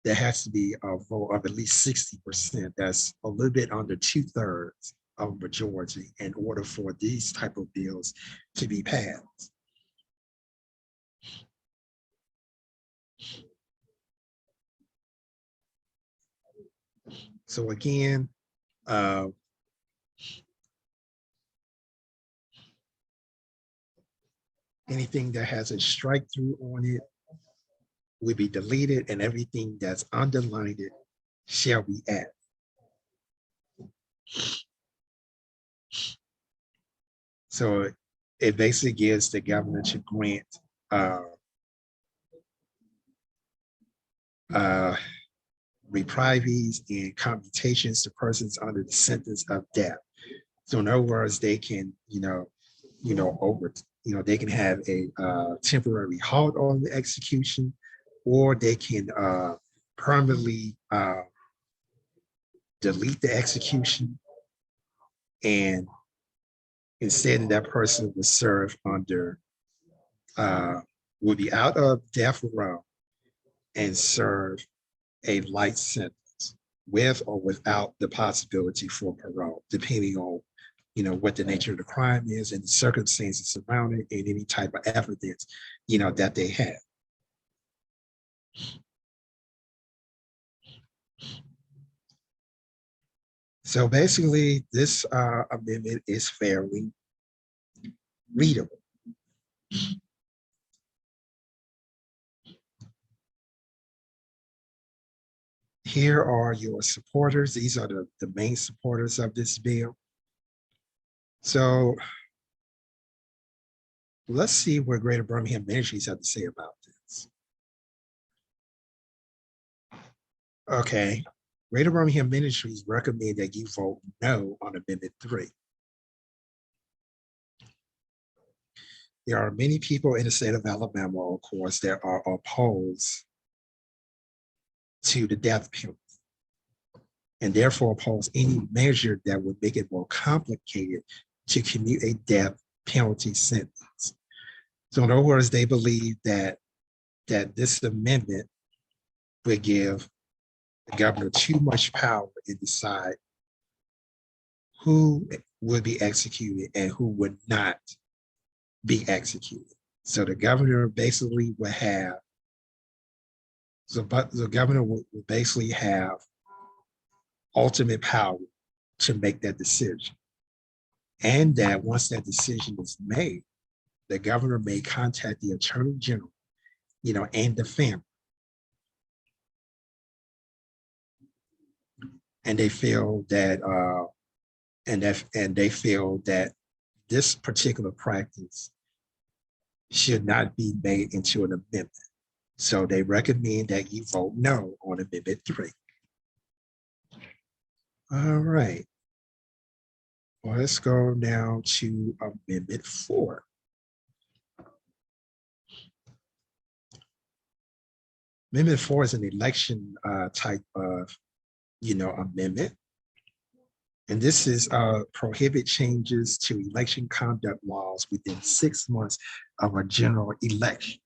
[SPEAKER 1] there has to be a vote of at least 60%. That's a little bit under 2/3 of a majority in order for these type of bills to be passed. So again, Anything that has a strike through on it will be deleted, and everything that's underlined it shall be added. So it basically gives the governor to grant reprieves and commutations to persons under the sentence of death. So in other words, they can, they can have a temporary halt on the execution, or they can permanently delete the execution, and instead that person would serve under, would be out of death row and serve a light sentence with or without the possibility for parole, depending on what the nature of the crime is and the circumstances surrounding it and any type of evidence that they have. So basically, this amendment is fairly readable. Here are your supporters. These are the main supporters of this bill. So let's see what Greater Birmingham Ministries have to say about this. Okay, Greater Birmingham Ministries recommend that you vote no on Amendment 3. There are many people in the state of Alabama, of course, that are opposed to the death penalty, and therefore oppose any measure that would make it more complicated to commute a death penalty sentence. So in other words, they believe that this amendment would give the governor too much power and decide who would be executed and who would not be executed. So the governor basically would have, the governor would basically have ultimate power to make that decision. And that once that decision is made, the governor may contact the attorney general, and the family. And they feel that, they feel that this particular practice should not be made into an amendment. So they recommend that you vote no on Amendment 3. All right. Well, let's go now to Amendment 4. Amendment 4 is an election type of, amendment. And this is prohibit changes to election conduct laws within 6 months of a general election.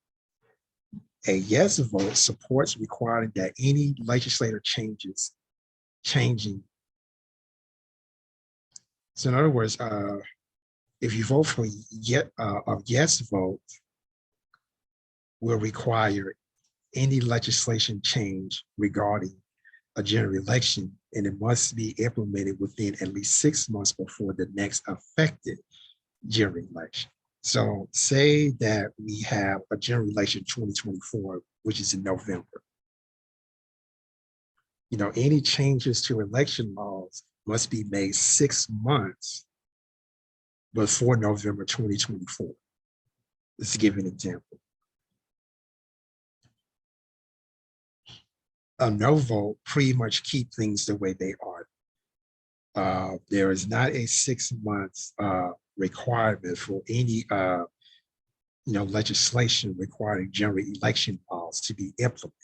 [SPEAKER 1] A yes vote supports requiring that any legislative changing. So in other words, if you vote for a yes vote, will require any legislation change regarding a general election, and it must be implemented within at least 6 months before the next affected general election. So say that we have a general election 2024, which is in November. Any changes to election laws must be made 6 months before November 2024. Let's give an example. A no vote pretty much keep things the way they are. There is not a 6 months requirement for any legislation requiring general election laws to be implemented.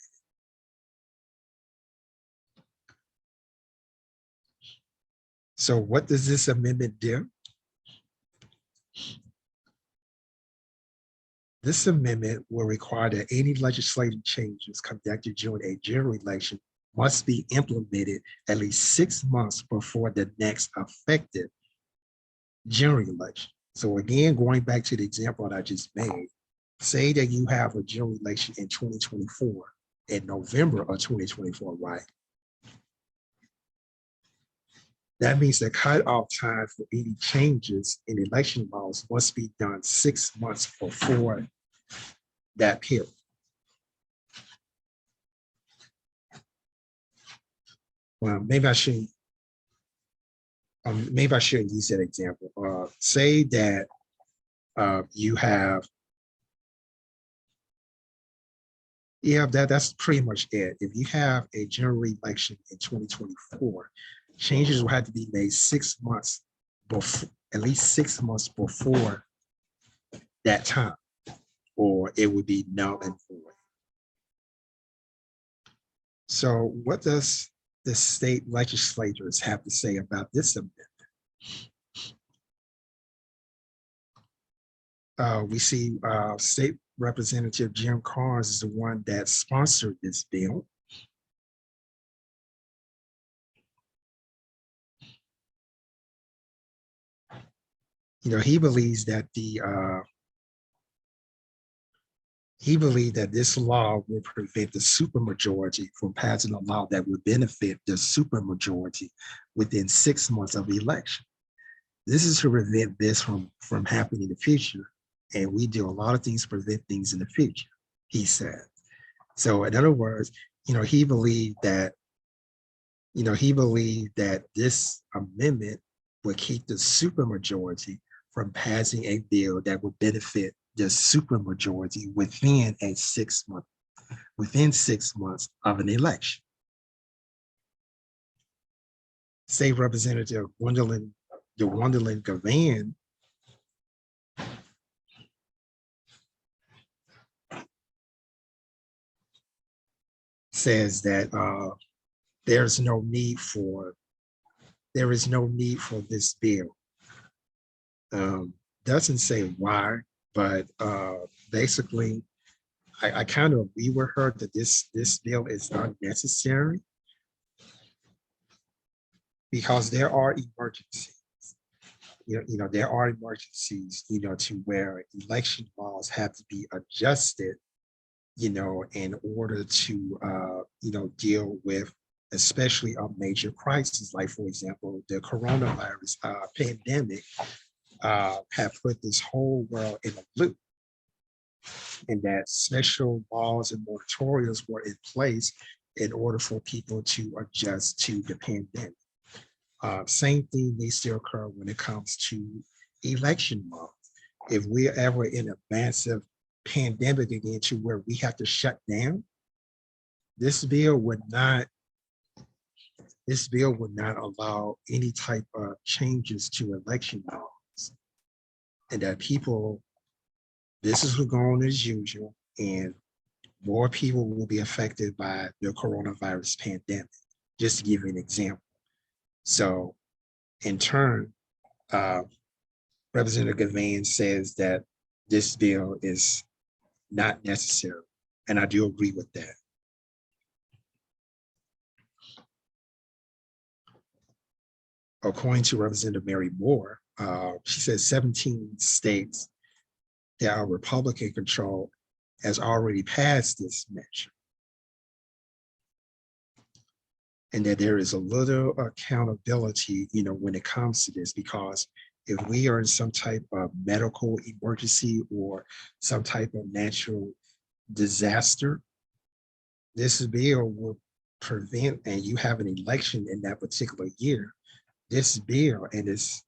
[SPEAKER 1] So what does this amendment do? This amendment will require that any legislative changes conducted during a general election must be implemented at least 6 months before the next affected general election. So again, going back to the example that I just made, say that you have a general election in 2024, in November of 2024, right? That means the cutoff time for any changes in election laws must be done 6 months before that period. Well, maybe I shouldn't use that example. Say that you have, that's pretty much it. If you have a general election in 2024, changes will have to be made 6 months before, at least 6 months before that time, or it would be null and void. So what does the state legislators have to say about this amendment? We see State Representative Jim Carnes is the one that sponsored this bill. He believes that this law will prevent the supermajority from passing a law that would benefit the supermajority within 6 months of the election. This is to prevent this from happening in the future. And we do a lot of things to prevent things in the future, he said. So in other words, he believed that this amendment would keep the supermajority from passing a bill that would benefit the supermajority within 6 months of an election. State Representative Gwendolyn Gavan says that there is no need for this bill. Doesn't say why, but basically, I kind of agree with her that this bill is unnecessary because there are emergencies. There are emergencies, to where election laws have to be adjusted, in order to, deal with especially a major crisis, like, for example, the coronavirus pandemic have put this whole world in a loop, and that special laws and moratoriums were in place in order for people to adjust to the pandemic. Same thing needs to occur when it comes to election laws. If we're ever in a massive pandemic again to where we have to shut down, this bill would not allow any type of changes to election laws. And that this is going on as usual, and more people will be affected by the coronavirus pandemic, just to give you an example. So in turn, Representative Gavan says that this bill is not necessary, and I do agree with that. According to Representative Mary Moore, she says 17 states that are Republican controlled has already passed this measure, and that there is a little accountability, when it comes to this, because if we are in some type of medical emergency or some type of natural disaster, this bill will prevent, and you have an election in that particular year, this bill, and it's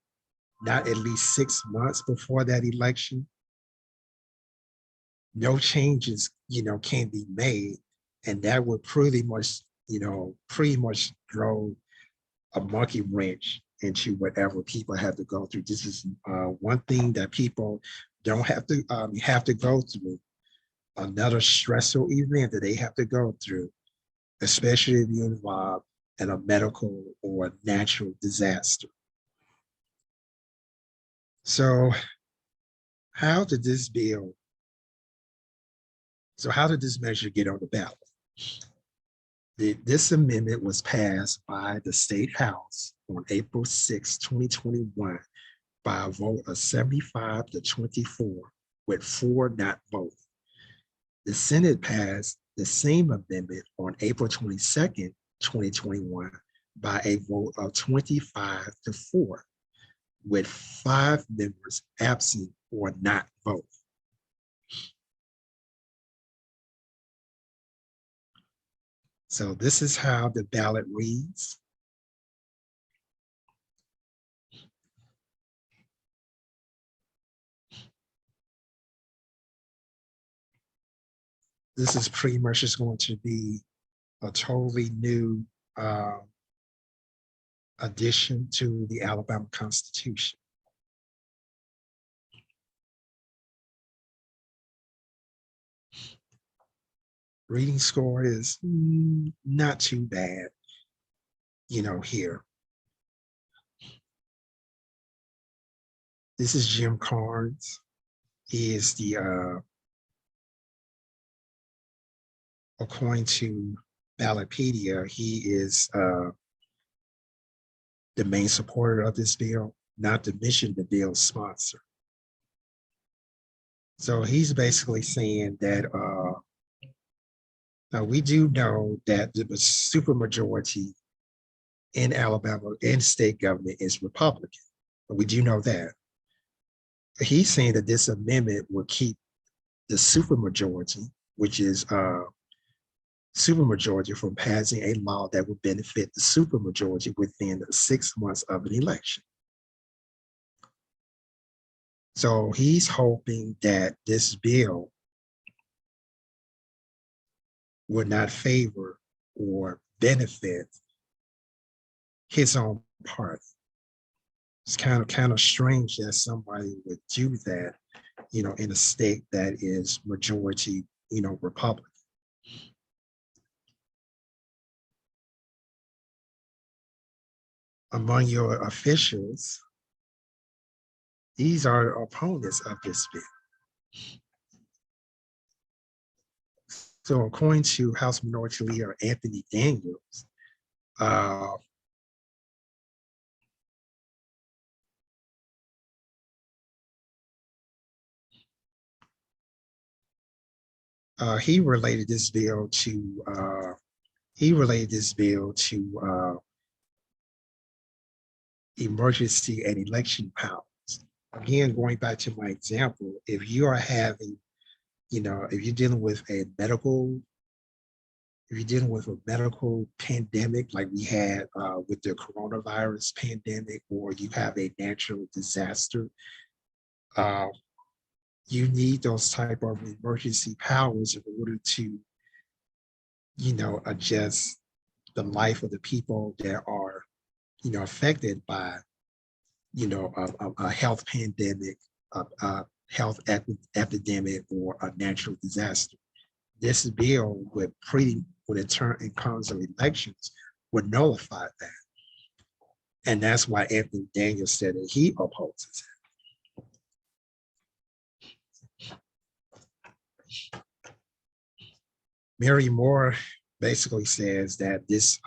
[SPEAKER 1] not at least 6 months before that election, no changes, can be made. And that would pretty much throw a monkey wrench into whatever people have to go through. This is one thing that people don't have to go through, another stressful event that they have to go through, especially if you're involved in a medical or natural disaster. So how did this measure get on the ballot? This amendment was passed by the State House on April 6, 2021 by a vote of 75-24, with 4 not voting. The Senate passed the same amendment on April 22nd, 2021 by a vote of 25-4, with 5 members absent or not voting. So this is how the ballot reads. This is pretty much just going to be a totally new addition to the Alabama Constitution. Reading score is not too bad, here. This is Jim Carnes. He is the, according to Ballotpedia, he is the main supporter of this bill, not to mention the bill's sponsor. So he's basically saying that now we do know that the supermajority in Alabama in state government is Republican. But we do know that. He's saying that this amendment will keep the supermajority, which is supermajority, from passing a law that would benefit the supermajority within 6 months of an election. So he's hoping that this bill would not favor or benefit his own party. It's kind of strange that somebody would do that, in a state that is majority, Republican. Among your officials, these are opponents of this bill. So according to House Minority Leader Anthony Daniels, he related this bill to emergency and election powers. Again, going back to my example, if you are having, if you're dealing with a medical pandemic like we had with the coronavirus pandemic, or you have a natural disaster, you need those type of emergency powers in order to, adjust the life of the people that are, affected by, a health pandemic, a health epidemic, or a natural disaster. This bill would in terms of elections, would nullify that. And that's why Anthony Daniels said that he opposes it. Mary Moore basically says that this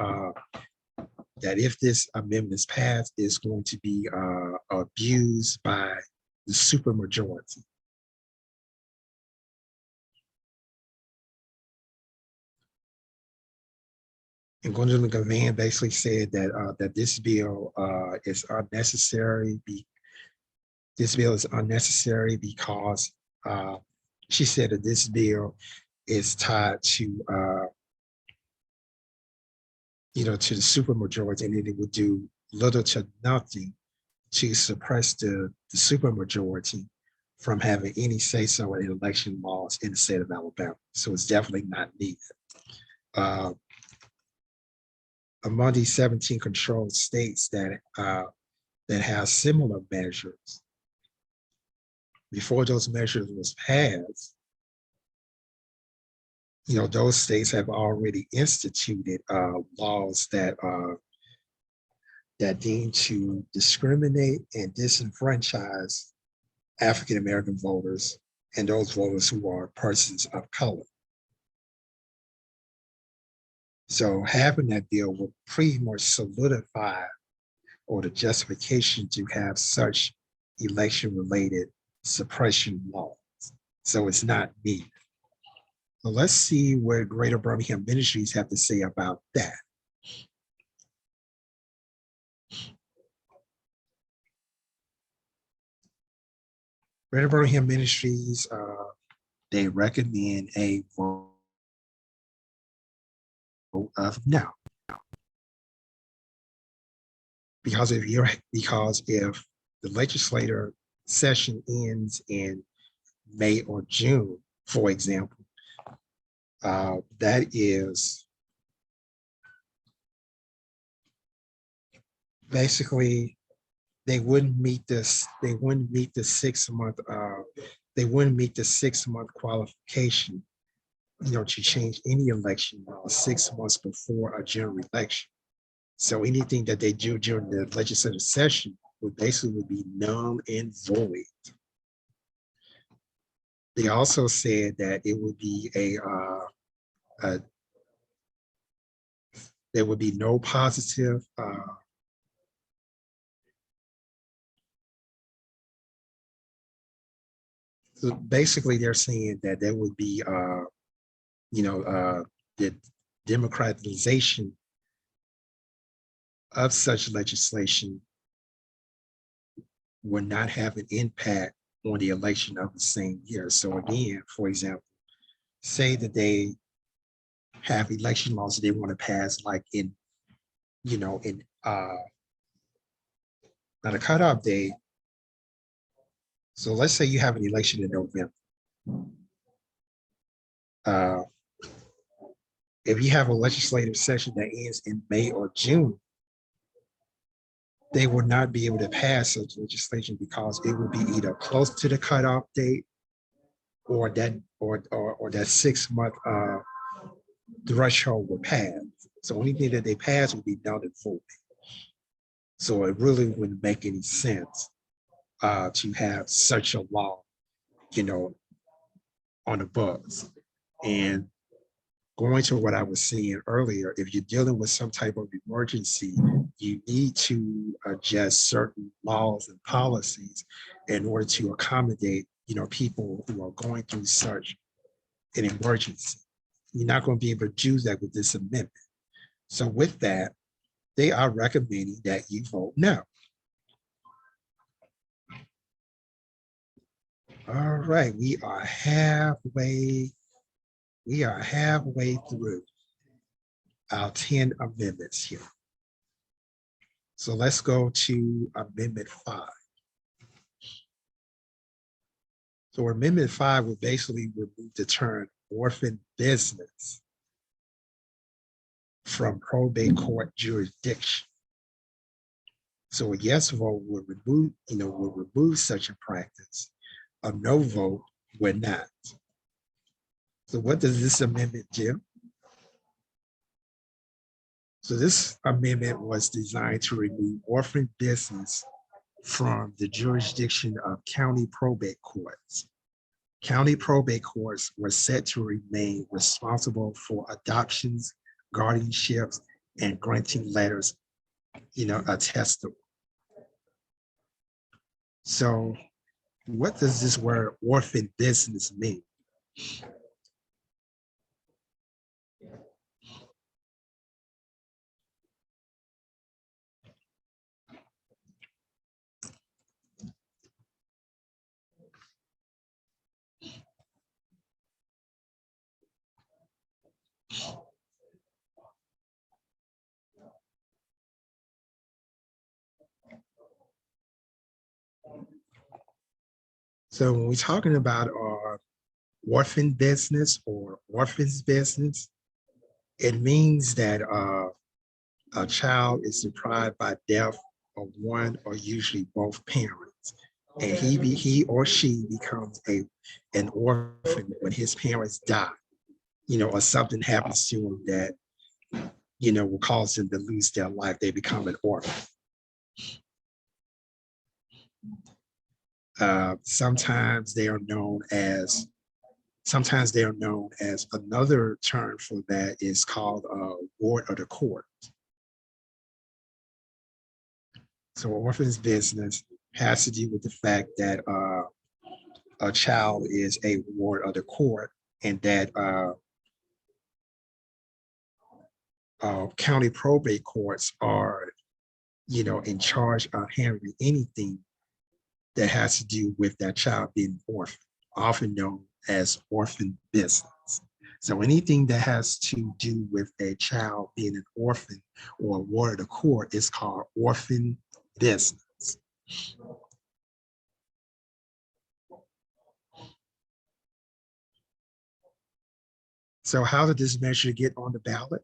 [SPEAKER 1] that if this amendment is passed, it's going to be abused by the supermajority. And Gwendolyn Gavan basically said that that this bill is unnecessary. This bill is unnecessary because she said that this bill is tied to to the supermajority, and it would do little to nothing to suppress the supermajority from having any say-so in election laws in the state of Alabama. So it's definitely not needed. Among these 17 controlled states that have similar measures, before those measures was passed, those states have already instituted laws that deem to discriminate and disenfranchise African-American voters and those voters who are persons of color. So having that bill will pretty much solidify, or the justification to have such election-related suppression laws. So it's not needed. So let's see what Greater Birmingham Ministries have to say about that. Greater Birmingham Ministries, they recommend a vote of no. Because if the legislature session ends in May or June, for example, that is basically they wouldn't meet this. They wouldn't meet the 6 month. They wouldn't meet the 6 month qualification, to change any election law 6 months before a general election. So anything that they do during the legislative session would basically be null and void. They also said that it would be there would be no positive so basically they're saying that there would be the democratization of such legislation would not have an impact on the election of the same year. So again, for example, say that they have election laws that they want to pass like in on a cutoff date. So let's say you have an election in November. If you have a legislative session that ends in May or June, they will not be able to pass such legislation because it will be either close to the cutoff date or that 6 month threshold will pass. So anything that they pass will be null and void. So it really wouldn't make any sense to have such a law, on the books. And going to what I was saying earlier, if you're dealing with some type of emergency, you need to adjust certain laws and policies in order to accommodate, people who are going through such an emergency. You're not going to be able to do that with this amendment. So with that, they are recommending that you vote no. All right, we are halfway through our 10 amendments here. So let's go to Amendment 5. So Amendment 5 would basically remove the term orphan business from probate court jurisdiction. So a yes vote would remove such a practice. A no vote would not. So what does this amendment do? So this amendment was designed to remove orphan business from the jurisdiction of county probate courts. County probate courts were set to remain responsible for adoptions, guardianships, and granting letters, attestable. So what does this word orphan business mean? So when we're talking about orphan business or orphans business, it means that a child is deprived by death of one or usually both parents, and he or she becomes an orphan when his parents die, or something happens to him that will cause them to lose their life. They become an orphan. Sometimes they are known as another term for that is called ward of the court. So orphan's business has to do with the fact that a child is a ward of the court, and that county probate courts are, in charge of handling anything that has to do with that child being orphan, often known as orphan business. So anything that has to do with a child being an orphan or awarded a court is called orphan business. So how did this measure get on the ballot?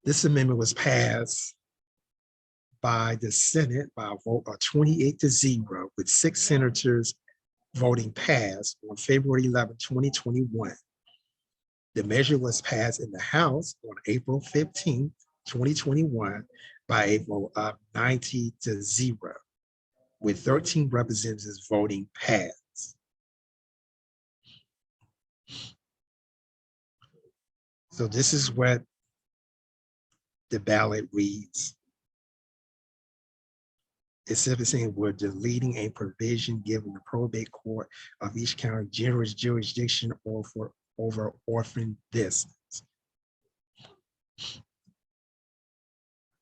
[SPEAKER 1] This amendment was passed by the Senate by a vote of 28-0, with 6 senators voting pass on February 11, 2021. The measure was passed in the House on April 15, 2021 by a vote of 90-0, with 13 representatives voting pass. So this is what the ballot reads. It's simply saying we're deleting a provision giving the probate court of each county generous jurisdiction over orphan business.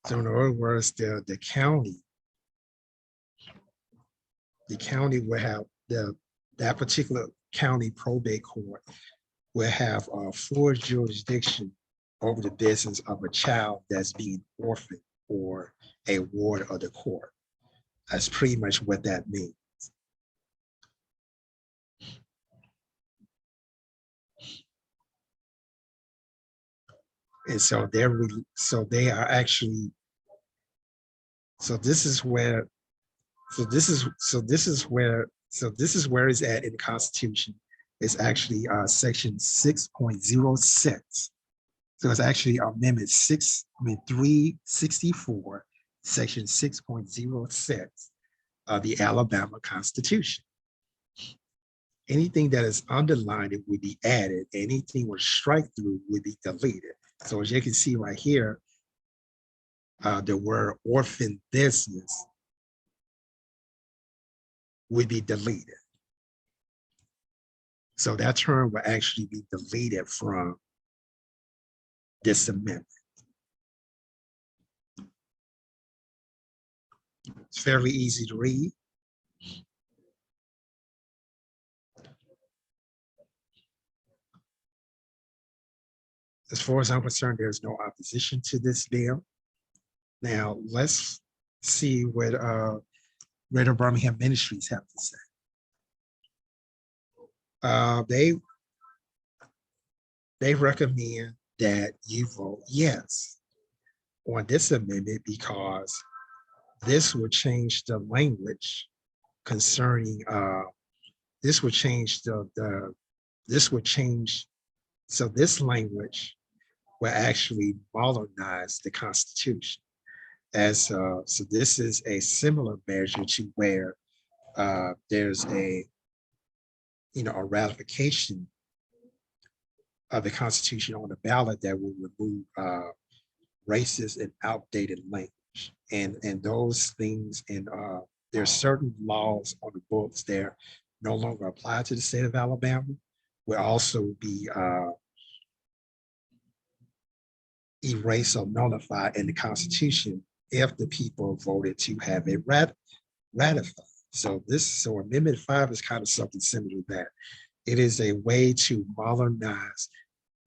[SPEAKER 1] So in other words, the county will have that particular county probate court will have full jurisdiction over the business of a child that's being orphaned or a ward of the court. That's pretty much what that means. And so they are actually, this is where it's at in the Constitution. It's actually section 6.06. So it's actually Amendment 364, section 6.06 of the Alabama Constitution. Anything that is underlined would be added. Anything with strike through would be deleted. So as you can see right here, the word orphan business would be deleted. So that term will actually be deleted from this amendment. It's fairly easy to read. As far as I'm concerned, there's no opposition to this bill. Now let's see what Greater Birmingham Ministries have to say. They recommend that you vote yes on this amendment because this would change the language concerning this would change so this language will actually modernize the Constitution. So this is a similar measure to where there's a ratification of the Constitution on the ballot that will remove racist and outdated language, and those things. And there are certain laws on the books that no longer apply to the state of Alabama. Will also be erased or nullified in the Constitution if the people voted to have it ratified. So Amendment 5 is kind of something similar to that. It is a way to modernize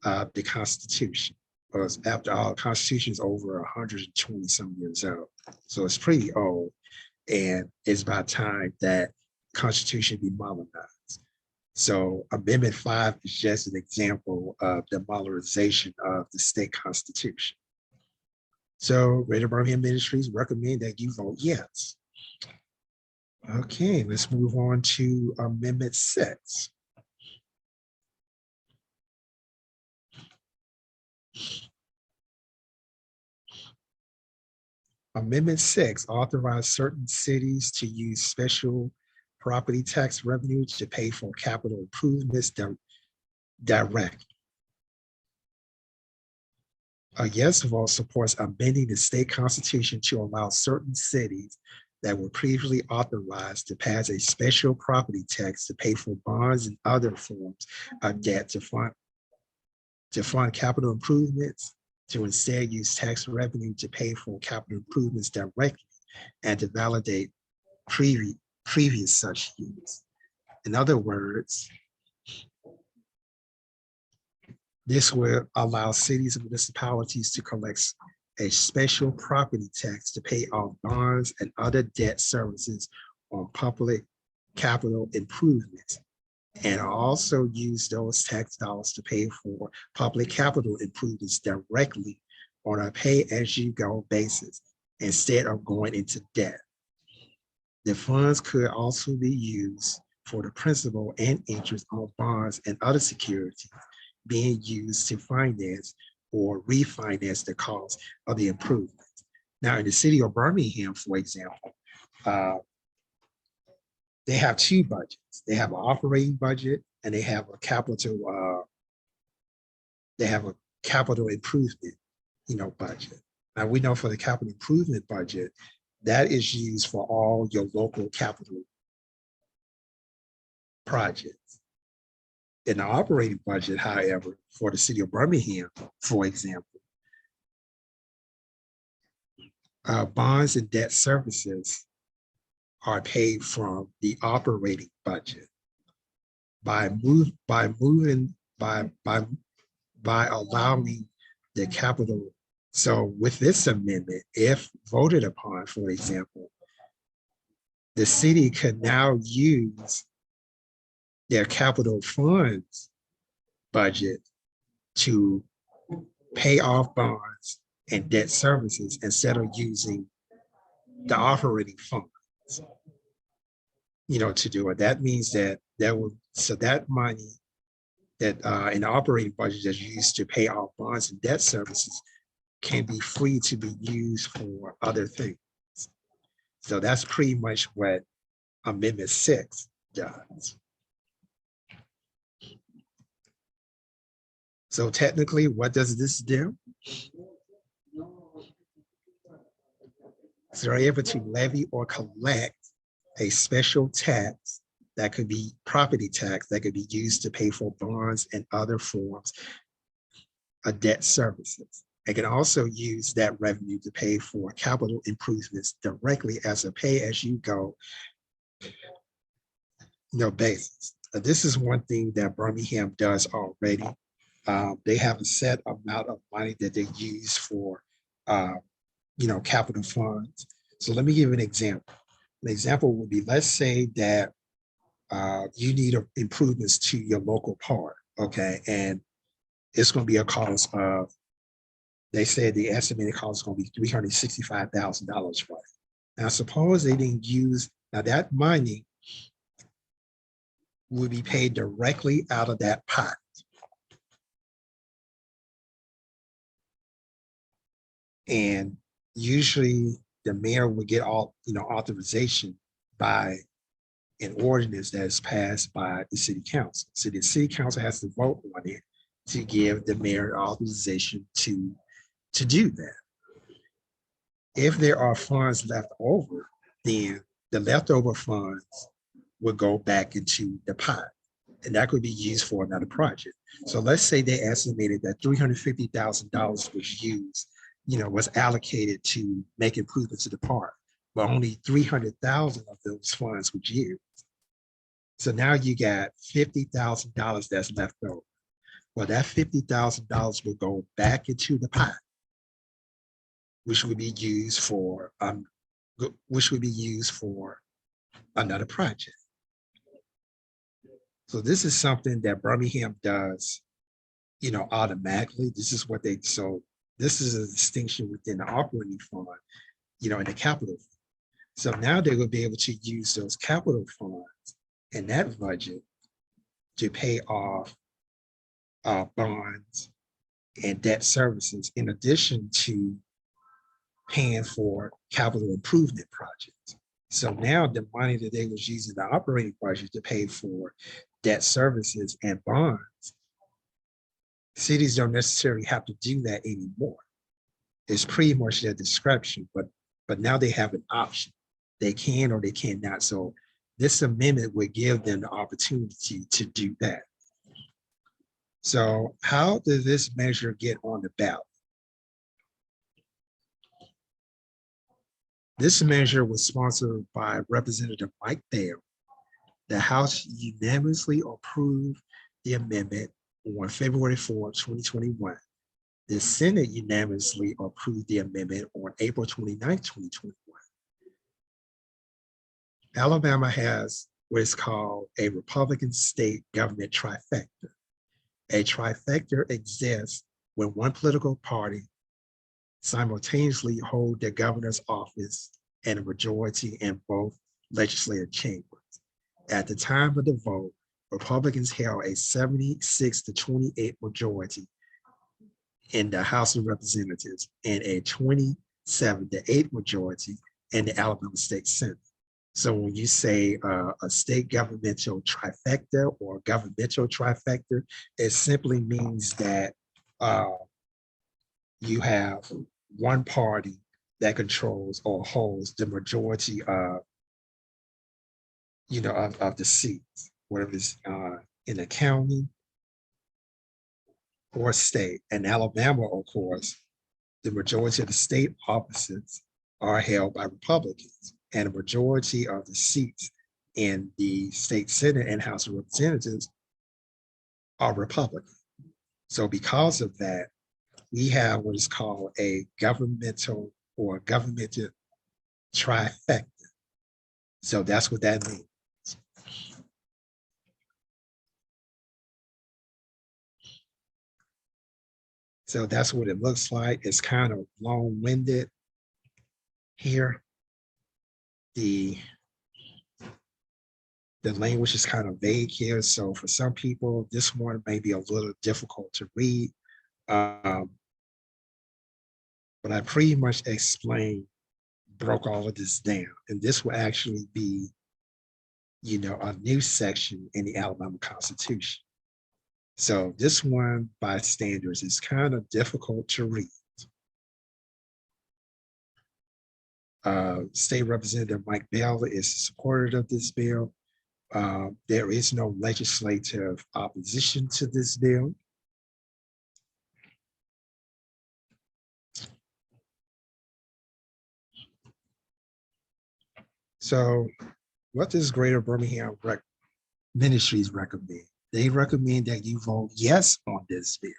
[SPEAKER 1] the Constitution. Because after all, the Constitution is over 120 some years old. So it's pretty old, and it's about time that Constitution be modernized. So Amendment 5 is just an example of the modernization of the state constitution. So Greater Birmingham Ministries recommend that you vote yes. Okay, let's move on to Amendment 6. Amendment 6 authorized certain cities to use special property tax revenue to pay for capital improvements directly. A yes vote supports amending the state constitution to allow certain cities that were previously authorized to pass a special property tax to pay for bonds and other forms of debt to fund capital improvements, to instead use tax revenue to pay for capital improvements directly and to validate previous such use. In other words, this will allow cities and municipalities to collect a special property tax to pay off bonds and other debt services on public capital improvements, and also use those tax dollars to pay for public capital improvements directly on a pay-as-you-go basis instead of going into debt. The funds could also be used for the principal and interest on bonds and other securities being used to finance or refinance the cost of the improvements. Now, in the city of Birmingham, for example, they have two budgets. They have an operating budget and they have a capital improvement, budget. Now we know for the capital improvement budget, that is used for all your local capital projects. In the operating budget, however, for the city of Birmingham, for example, bonds and debt services are paid from the operating budget. By allowing the capital. So with this amendment, if voted upon, for example, the city can now use their capital funds budget to pay off bonds and debt services instead of using the operating funds, to do it. That means that that money that in the operating budget that's used to pay off bonds and debt services can be free to be used for other things. So that's pretty much what Amendment 6 does. So technically, what does this do? So they're able to levy or collect a special tax that could be property tax that could be used to pay for bonds and other forms of debt services. They can also use that revenue to pay for capital improvements directly as a pay-as-you-go basis. This is one thing that Birmingham does already. They have a set amount of money that they use for capital funds. So let me give you an example. An example would be, let's say that you need improvements to your local park, okay? And it's going to be a cost of, they said the estimated cost is going to be $365,000 for it. Now, suppose they didn't use, now that money would be paid directly out of that pot. And usually the mayor would get all, authorization by an ordinance that is passed by the city council. So the city council has to vote on it to give the mayor authorization to do that. If there are funds left over, then the leftover funds would go back into the pot, and that could be used for another project. So let's say they estimated that $350,000 was used, was allocated to make improvements to the park, but only 300,000 of those funds were used. So now you got $50,000 that's left over. Well, that $50,000 will go back into the pot, which would be used for another project. So this is something that Birmingham does, automatically. This is what so this is a distinction within the operating fund, and the capital fund. So now they will be able to use those capital funds in that budget to pay off bonds and debt services, in addition to paying for capital improvement projects. So now the money that they was using the operating budget to pay for debt services and bonds, cities don't necessarily have to do that anymore. It's pretty much their discretion, but now they have an option. They can or they cannot. So this amendment would give them the opportunity to do that. So how does this measure get on the ballot? This measure was sponsored by Representative Mike Bell. The House unanimously approved the amendment on February 4, 2021. The Senate unanimously approved the amendment on April 29, 2021. Alabama has what is called a Republican state government trifecta. A trifecta exists when one political party simultaneously hold the governor's office and a majority in both legislative chambers. At the time of the vote, Republicans held a 76-28 majority in the House of Representatives and a 27-8 majority in the Alabama State Senate. So when you say a state governmental trifecta or governmental trifecta, it simply means that you have one party that controls or holds the majority of, of the seats, whether it's in the county or state. In Alabama, of course, the majority of the state offices are held by Republicans, and a majority of the seats in the state Senate and House of Representatives are Republican. So because of that, we have what is called a governmental or governmental trifecta. So that's what that means. So that's what it looks like. It's kind of long-winded here. The language is kind of vague here. So for some people, this one may be a little difficult to read. But I pretty much broke all of this down. And this will actually be, a new section in the Alabama Constitution. So this one by standards is kind of difficult to read. State Representative Mike Bell is a supporter of this bill. There is no legislative opposition to this bill. So what does Greater Birmingham Ministries recommend? They recommend that you vote yes on this bill,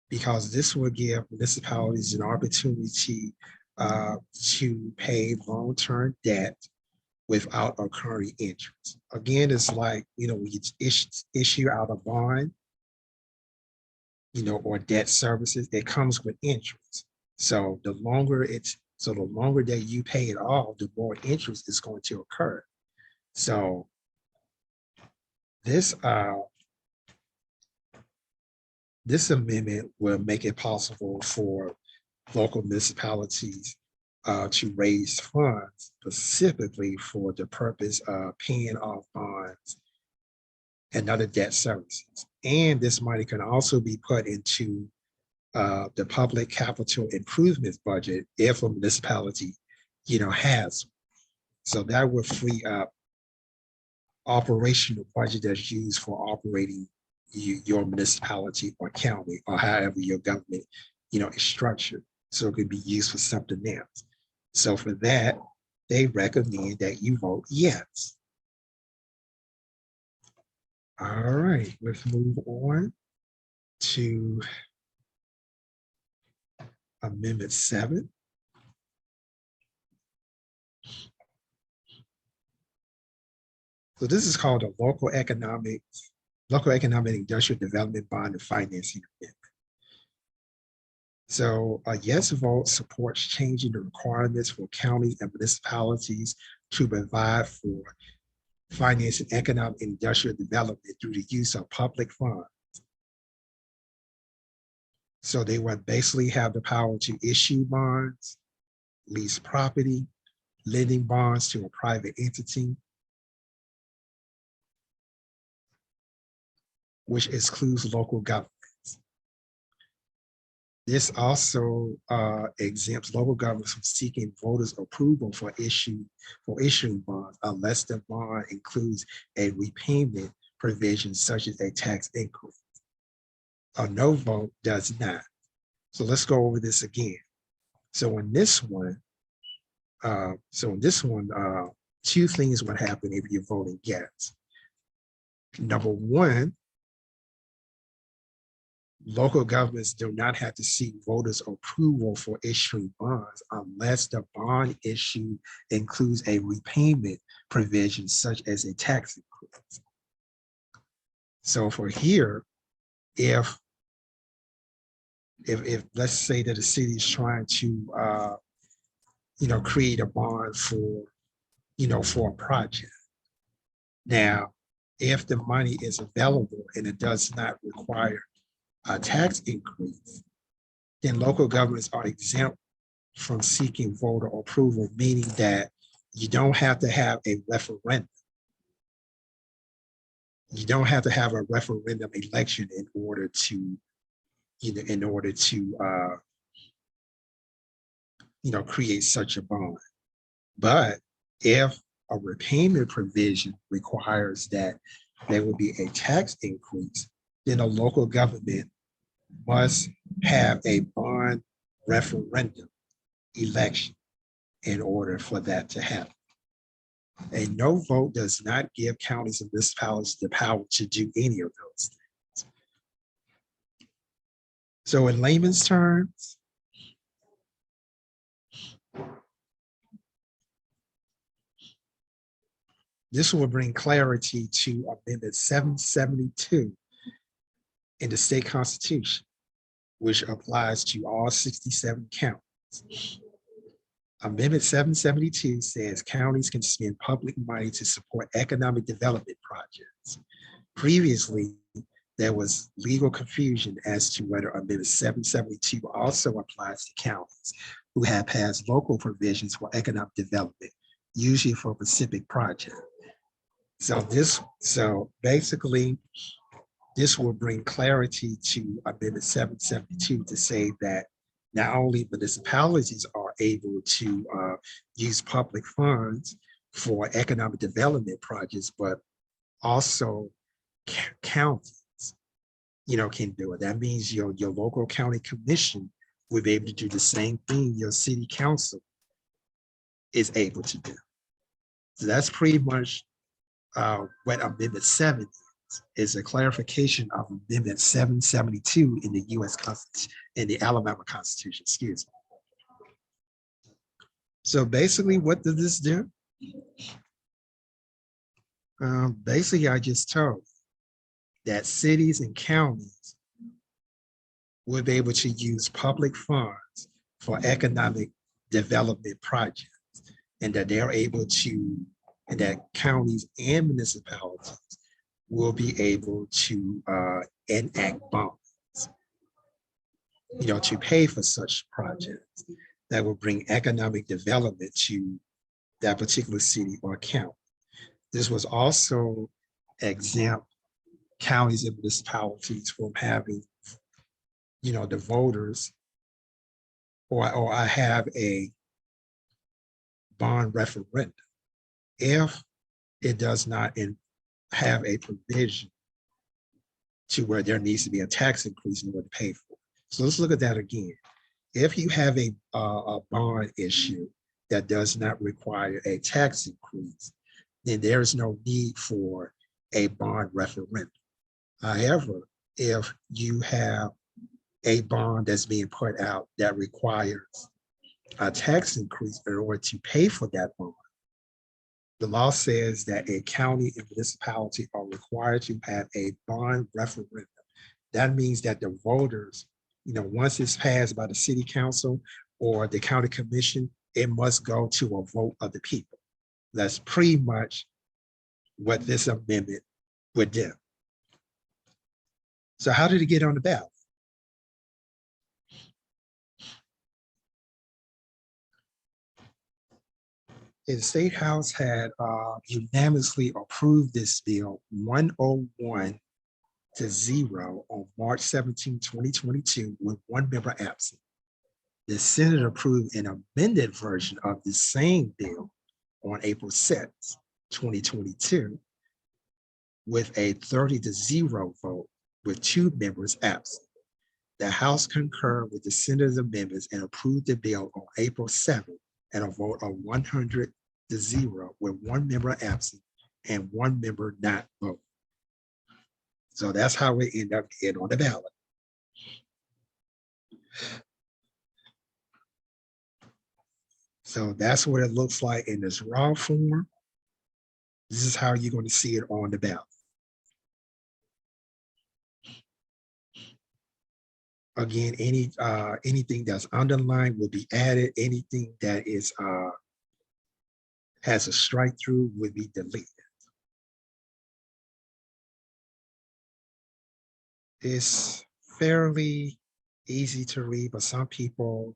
[SPEAKER 1] because this will give municipalities an opportunity to pay long-term debt without accruing interest. Again, it's like, when you issue out a bond, or debt services, it comes with interest. So the longer that you pay it off, the more interest is going to occur. So this amendment will make it possible for local municipalities to raise funds specifically for the purpose of paying off bonds and other debt services. And this money can also be put into the public capital improvements budget if a municipality, has. So that would free up operational budget that's used for operating your municipality or county or however your government, is structured. So it could be used for something else. So for that, they recommend that you vote yes. All right, let's move on to Amendment 7. So this is called a local economic industrial development bond and financing amendment. So a yes vote supports changing the requirements for counties and municipalities to provide for financing economic and industrial development through the use of public funds. So they would basically have the power to issue bonds, lease property, lending bonds to a private entity, which excludes local governments. This also exempts local governments from seeking voters' approval for issuing bonds unless the bond includes a repayment provision such as a tax increase. A no vote does not. So let's go over this again. So in this one, two things would happen if you're voting yes. Number one, local governments do not have to seek voters' approval for issuing bonds unless the bond issue includes a repayment provision such as a tax increase. So for here, if let's say that the city is trying to create a bond for for a project. Now, if the money is available and it does not require a tax increase, then local governments are exempt from seeking voter approval, meaning that you don't have to have a referendum. You don't have to have a referendum election in order to, create such a bond. But if a repayment provision requires that there will be a tax increase, then a local government must have a bond referendum election in order for that to happen. A no vote does not give counties and municipalities the power to do any of those things. So in layman's terms, this will bring clarity to Amendment 772 in the state constitution, which applies to all 67 counties. Amendment 772 says counties can spend public money to support economic development projects. Previously, there was legal confusion as to whether Amendment 772 also applies to counties who have passed local provisions for economic development, usually for a specific project. So basically, this will bring clarity to Amendment 772 to say that not only municipalities are able to use public funds for economic development projects, but also counties, can do it. That means your local county commission will be able to do the same thing your city council is able to do. So that's pretty much what Amendment 7 is a clarification of Amendment 772 in the U.S. Constitution, in the Alabama Constitution, excuse me. So basically, what does this do? Basically, I just told you that cities and counties will be able to use public funds for economic development projects, and that they're able to, and that counties and municipalities will be able to enact bonds, to pay for such projects that will bring economic development to that particular city or county. This was also exempt counties and municipalities from having, the voters or I have a bond referendum if it does not have a provision to where there needs to be a tax increase in order to pay for it. So let's look at that again. If you have a bond issue that does not require a tax increase, then there is no need for a bond referendum. However, if you have a bond that's being put out that requires a tax increase in order to pay for that bond, the law says that a county and municipality are required to have a bond referendum. That means that the voters, once it's passed by the city council or the county commission, it must go to a vote of the people. That's pretty much what this amendment would do. So how did it get on the ballot? The State House had unanimously approved this bill 101-0 on March 17, 2022, with one member absent. The Senate approved an amended version of the same bill on April 6, 2022, with a 30-0 vote with two members absent. The House concurred with the Senator's amendments and approved the bill on April 7th and a vote of 100-0 with one member absent and one member not voting. So that's how we end up getting on the ballot. So that's what it looks like in this raw form. This is how you're going to see it on the ballot. Again, anything that's underlined will be added. Anything that is has a strike through will be deleted. It's fairly easy to read, but some people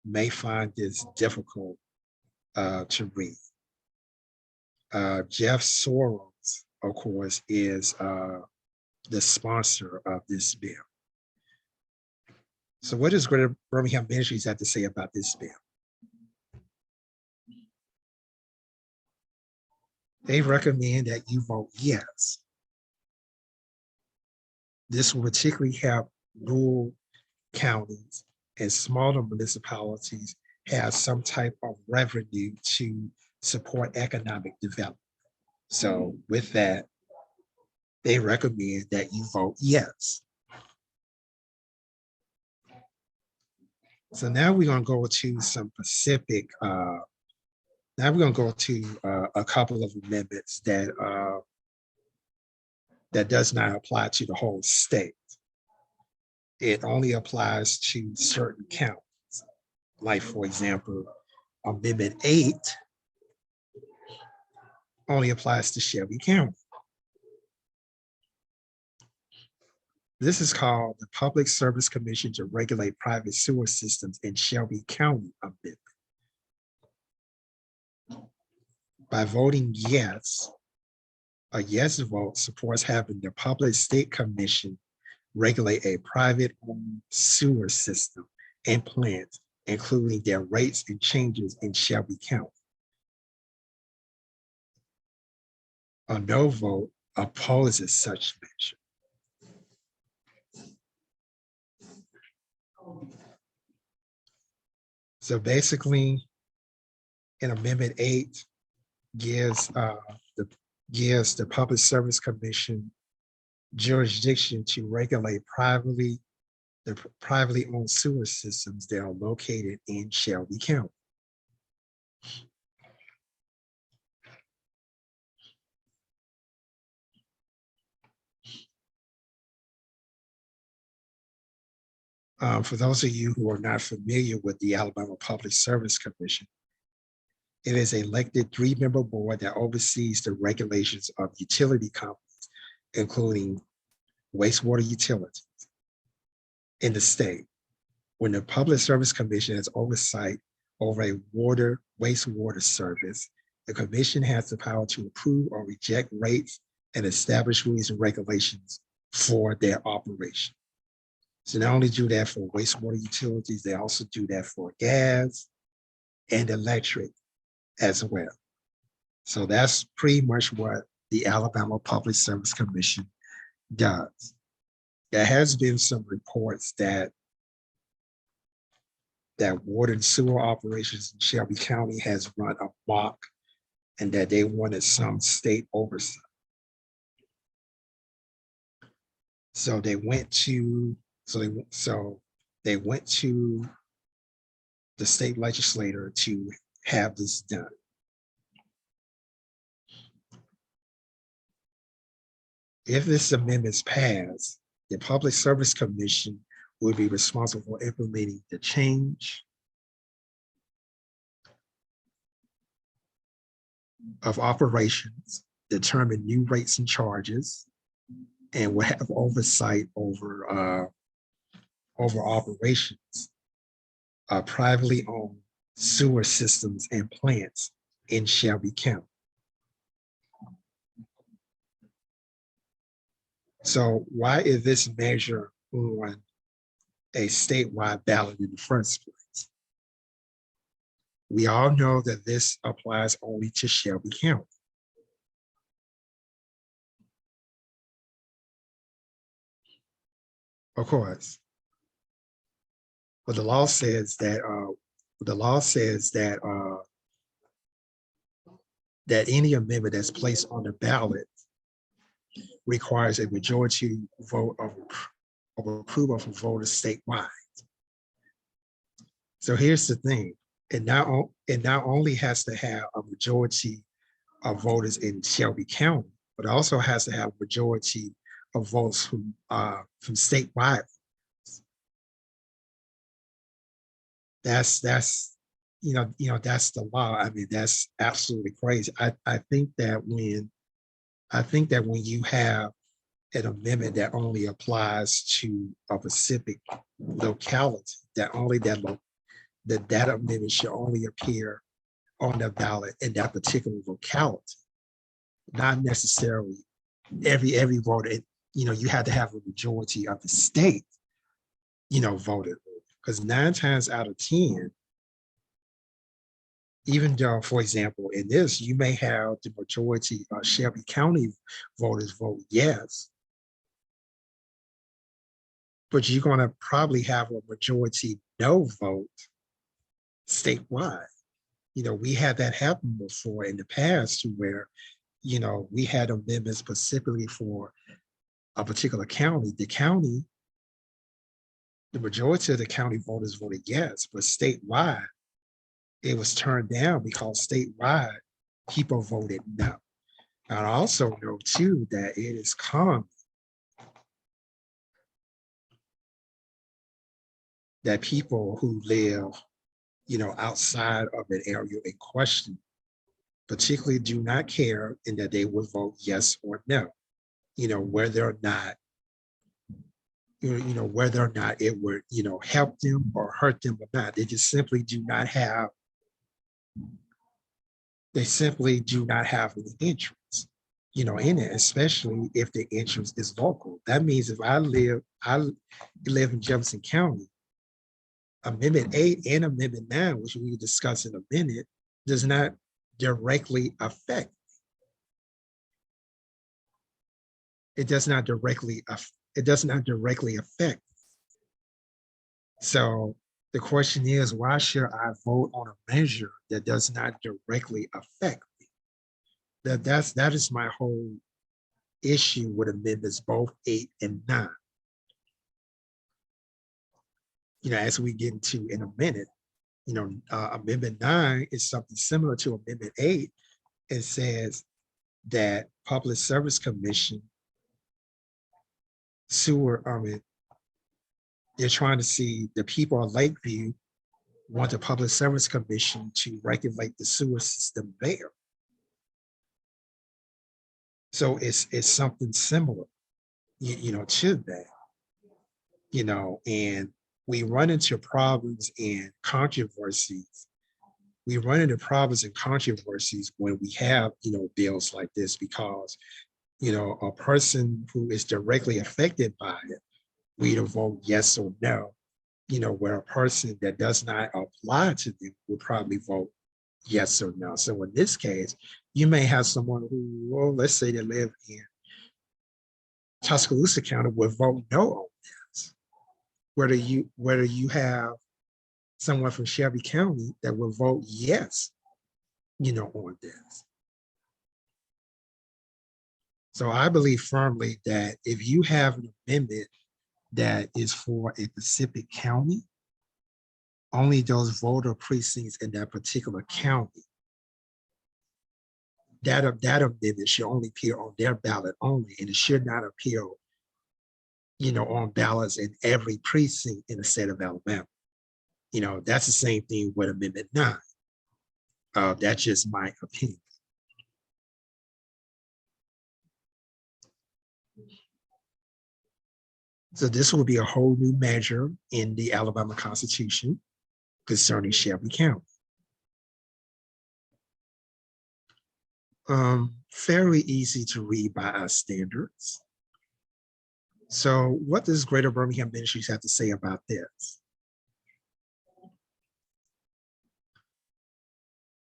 [SPEAKER 1] may find this difficult to read. Jeff Soros, of course, is the sponsor of this bill. So what does Greater Birmingham Ministries have to say about this bill? They recommend that you vote yes. This will particularly help rural counties and smaller municipalities have some type of revenue to support economic development. So with that, they recommend that you vote yes. So now we're going to go to some specific, now we're going to go to a couple of amendments that that does not apply to the whole state. It only applies to certain counties. Like, for example, Amendment 8 only applies to Shelby County. This is called the Public Service Commission to Regulate Private Sewer Systems in Shelby County Amendment. By voting yes, a yes vote supports having the Public State Commission regulate a private-owned sewer system and plant, including their rates and changes in Shelby County. A no vote opposes such measure. So basically, in Amendment 8 gives the Public Service Commission jurisdiction to regulate privately owned sewer systems that are located in Shelby County. For those of you who are not familiar with the Alabama Public Service Commission, it is an elected 3-member board that oversees the regulations of utility companies, including wastewater utilities in the state. When the Public Service Commission has oversight over a wastewater service, the commission has the power to approve or reject rates and establish rules and regulations for their operation. So not only do that for wastewater utilities, they also do that for gas and electric as well. So that's pretty much what the Alabama Public Service Commission does. There has been some reports that water and sewer operations in Shelby County has run amok and that they wanted some state oversight. So they went to the state legislature to have this done. If this amendment is passed, the Public Service Commission will be responsible for implementing the change of operations, determine new rates and charges, and will have oversight over operations of privately owned sewer systems and plants in Shelby County. So why is this measure on a statewide ballot in the first place? We all know that this applies only to Shelby County. Of course, But the law says that that any amendment that's placed on the ballot requires a majority vote of approval from voters statewide. So here's the thing: it not only has to have a majority of voters in Shelby County, but also has to have a majority of votes from statewide. That's that's that's the law. I mean, that's absolutely crazy. I think that when you have an amendment that only applies to a specific locality, that amendment should only appear on the ballot in that particular locality, not necessarily every voter. You have to have a majority of the state, voted, because 9 times out of 10, even though, for example, in this, you may have the majority of Shelby County voters vote yes, but you're going to probably have a majority no vote statewide. We had that happen before in the past, where we had amendments specifically for a particular county. The majority of the county voters voted yes, but statewide, it was turned down because statewide people voted no. I also know too that it is common that people who live, outside of an area in question, particularly do not care and that they will vote yes or no, whether or not it would, help them or hurt them or not. They just simply do not have any interest, in it, especially if the interest is local. That means if I live in Jefferson County, Amendment 8 and Amendment 9, which we will discuss in a minute, does not directly affect. It does not directly affect. So the question is, why should I vote on a measure that does not directly affect me? That is my whole issue with amendments, both 8 and 9. As we get into in a minute, Amendment 9 is something similar to Amendment 8. It says that Public Service Commission they're trying to see the people of Lakeview want the Public Service Commission to regulate the sewer system there. So it's something similar, to that, and we run into problems and controversies. When we have, bills like this, because, a person who is directly affected by it, we either vote yes or no, where a person that does not apply to them would probably vote yes or no. So in this case, you may have someone who, well, let's say they live in Tuscaloosa County, would vote no on this. Whether you have someone from Shelby County that will vote yes, on this. So I believe firmly that if you have an amendment that is for a specific county, only those voter precincts in that particular county, that amendment should only appear on their ballot only, and it should not appear, on ballots in every precinct in the state of Alabama. That's the same thing with Amendment 9. That's just my opinion. So this will be a whole new measure in the Alabama Constitution concerning Shelby County. Fairly easy to read by our standards. So what does Greater Birmingham Ministries have to say about this?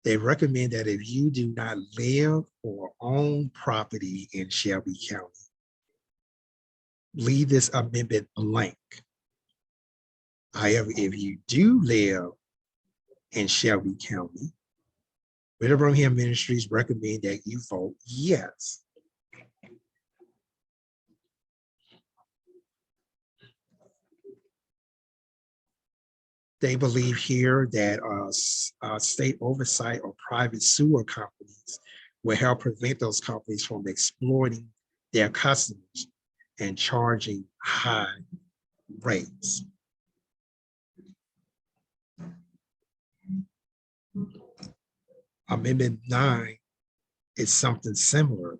[SPEAKER 1] They recommend that if you do not live or own property in Shelby County, leave this amendment blank. However, if you do live in Shelby County, Greater Birmingham Ministries recommend that you vote yes. They believe here that state oversight or private sewer companies will help prevent those companies from exploiting their customers and charging high rates. Amendment 9 is something similar.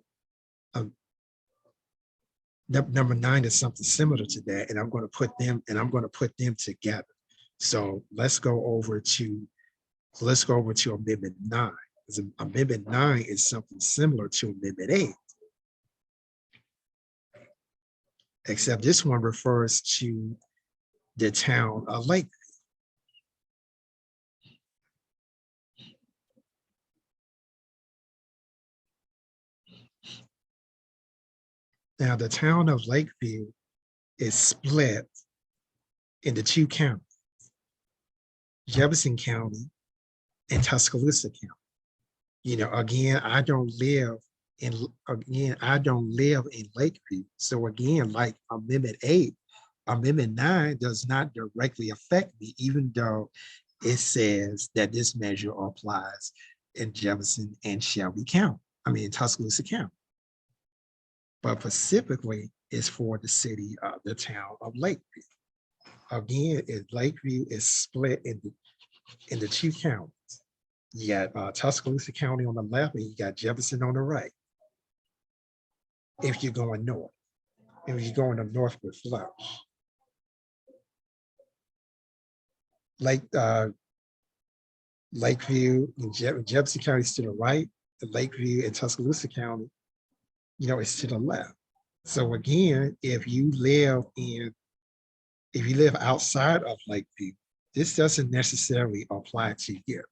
[SPEAKER 1] Number 9 is something similar to that, and I'm going to put them together. So let's go over to Amendment 9. Amendment 9 is something similar to Amendment 8, except this one refers to the town of Lakeview. Now, the town of Lakeview is split into 2 counties, Jefferson County and Tuscaloosa County. You know, again, I don't live in Lakeview. So again, like Amendment 8, Amendment 9 does not directly affect me, even though it says that this measure applies in Jefferson and Shelby County. Tuscaloosa County. But specifically, it's for the city of the town of Lakeview. Again, Lakeview is split into 2 counties. You got Tuscaloosa County on the left, and you got Jefferson on the right. If you're going north, and if you're going to northward flow, Lakeview and Jefferson County is to the right, the Lakeview and Tuscaloosa County, it's to the left. So again, if you live outside of Lakeview, this doesn't necessarily apply to you.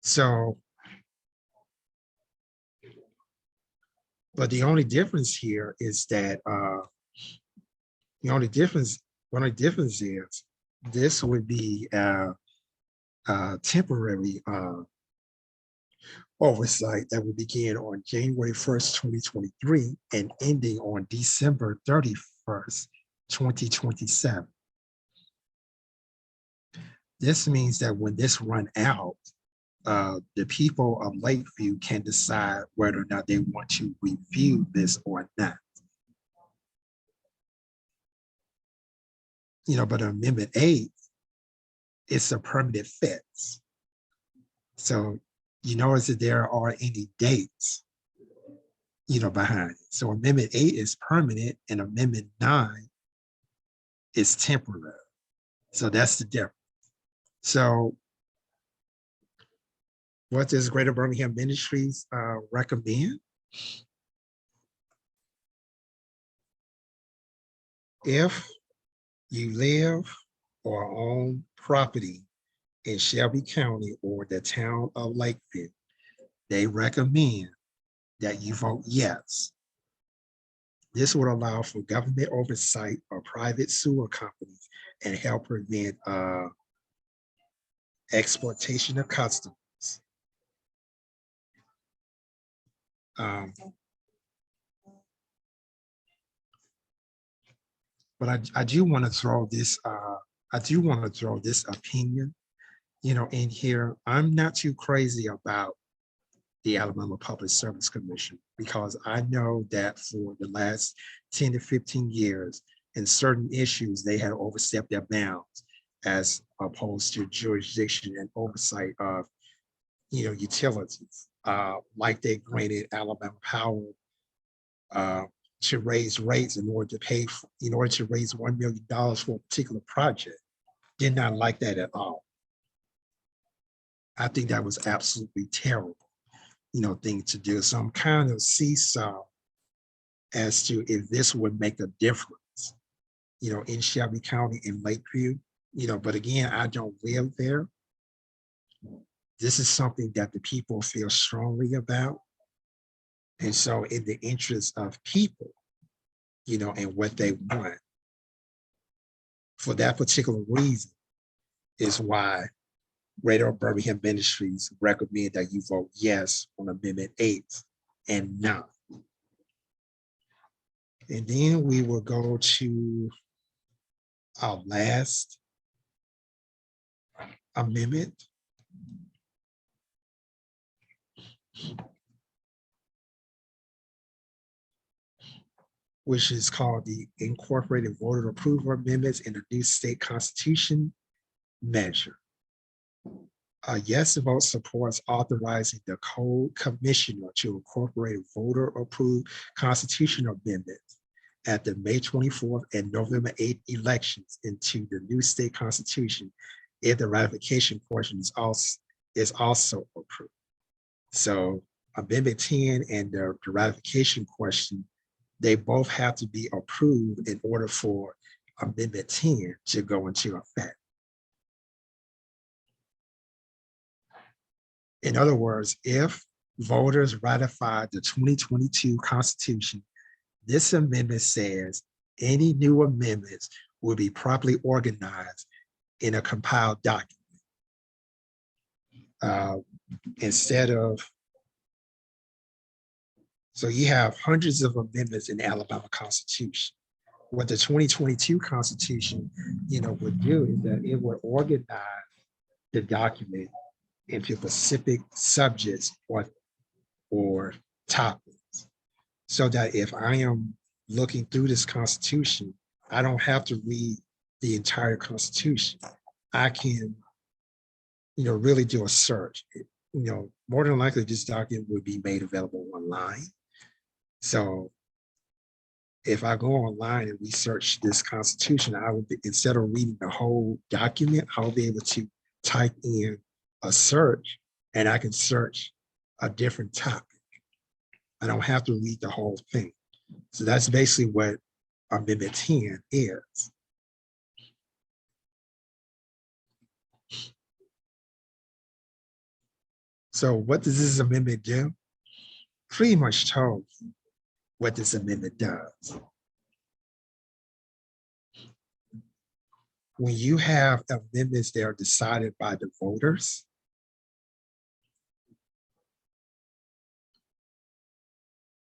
[SPEAKER 1] So, but the only difference here is that one of the difference is this would be temporary oversight that would begin on January 1st, 2023 and ending on December 31st, 2027. This means that when this run out, the people of Lakeview can decide whether or not they want to review this or not. But Amendment 8, it's a permanent fix. So you notice that there are any dates, behind it. So Amendment 8 is permanent and Amendment 9 is temporary. So that's the difference. So what does Greater Birmingham Ministries recommend? If you live or own property in Shelby County or the town of Lakeview, they recommend that you vote yes. This would allow for government oversight of private sewer companies and help prevent exploitation of customers. But I do want to throw this. Opinion, in here. I'm not too crazy about the Alabama Public Service Commission because I know that for the last 10 to 15 years, in certain issues, they had overstepped their bounds as opposed to jurisdiction and oversight of, utilities. Like they granted Alabama Power to raise rates in order to raise $1 million for a particular project. Did not like that at all. I think that was absolutely terrible, thing to do. So I'm kind of seesaw as to if this would make a difference, in Shelby County and Lakeview, but again, I don't live there. This is something that the people feel strongly about. And so in the interest of people, and what they want, For that particular reason is why Greater Birmingham Ministries recommend that you vote yes on Amendment 8 and 9. And then we will go to our last amendment, which is called the Incorporated Voter Approval Amendments in the New State Constitution measure. A yes vote supports authorizing the Code Commissioner to incorporate voter-approved constitutional amendments at the May 24th and November 8th elections into the new state constitution if the ratification portion is also approved. So Amendment 10 and the ratification question, they both have to be approved in order for Amendment 10 to go into effect. In other words, if voters ratify the 2022 Constitution, this amendment says any new amendments will be properly organized in a compiled document. Instead of, so you have hundreds of amendments in the Alabama Constitution. What the 2022 Constitution, would do is that it would organize the document into specific subjects or topics, so that if I am looking through this Constitution, I don't have to read the entire Constitution. I can, really do a search. More than likely this document would be made available online. So if I go online and research this Constitution, I would be, instead of reading the whole document, I'll be able to type in a search and I can search a different topic. I don't have to read the whole thing. So that's basically what Amendment 10 is. So what does this amendment do? Pretty much told you what this amendment does. When you have amendments that are decided by the voters,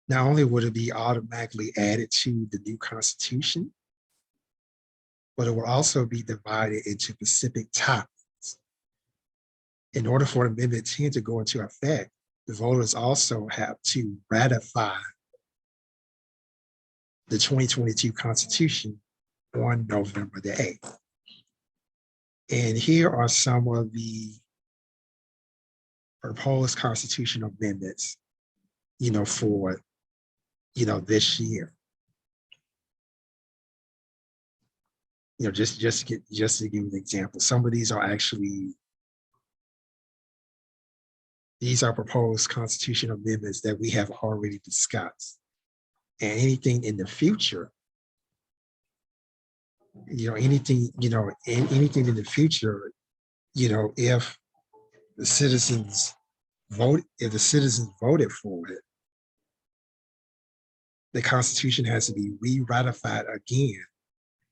[SPEAKER 1] not only would it be automatically added to the new Constitution, but it will also be divided into specific topics. In order for Amendment 10 to go into effect, the voters also have to ratify the 2022 Constitution on November the 8th. And here are some of the proposed constitutional amendments, for, this year. Just to give you an example, some of these are actually, these are proposed constitutional amendments that we have already discussed. And anything in the future, anything in the future, if the citizens voted for it, the Constitution has to be re-ratified again.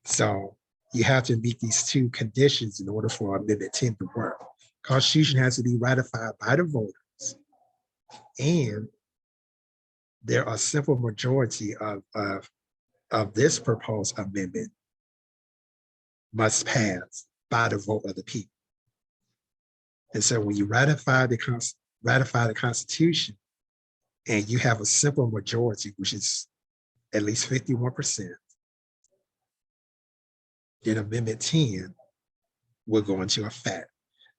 [SPEAKER 1] So you have to meet these two conditions in order for Amendment 10 to work. Constitution has to be ratified by the voters, and there are a simple majority of this proposed amendment must pass by the vote of the people. And so when you ratify the Constitution and you have a simple majority, which is at least 51%, then Amendment 10 will go into effect.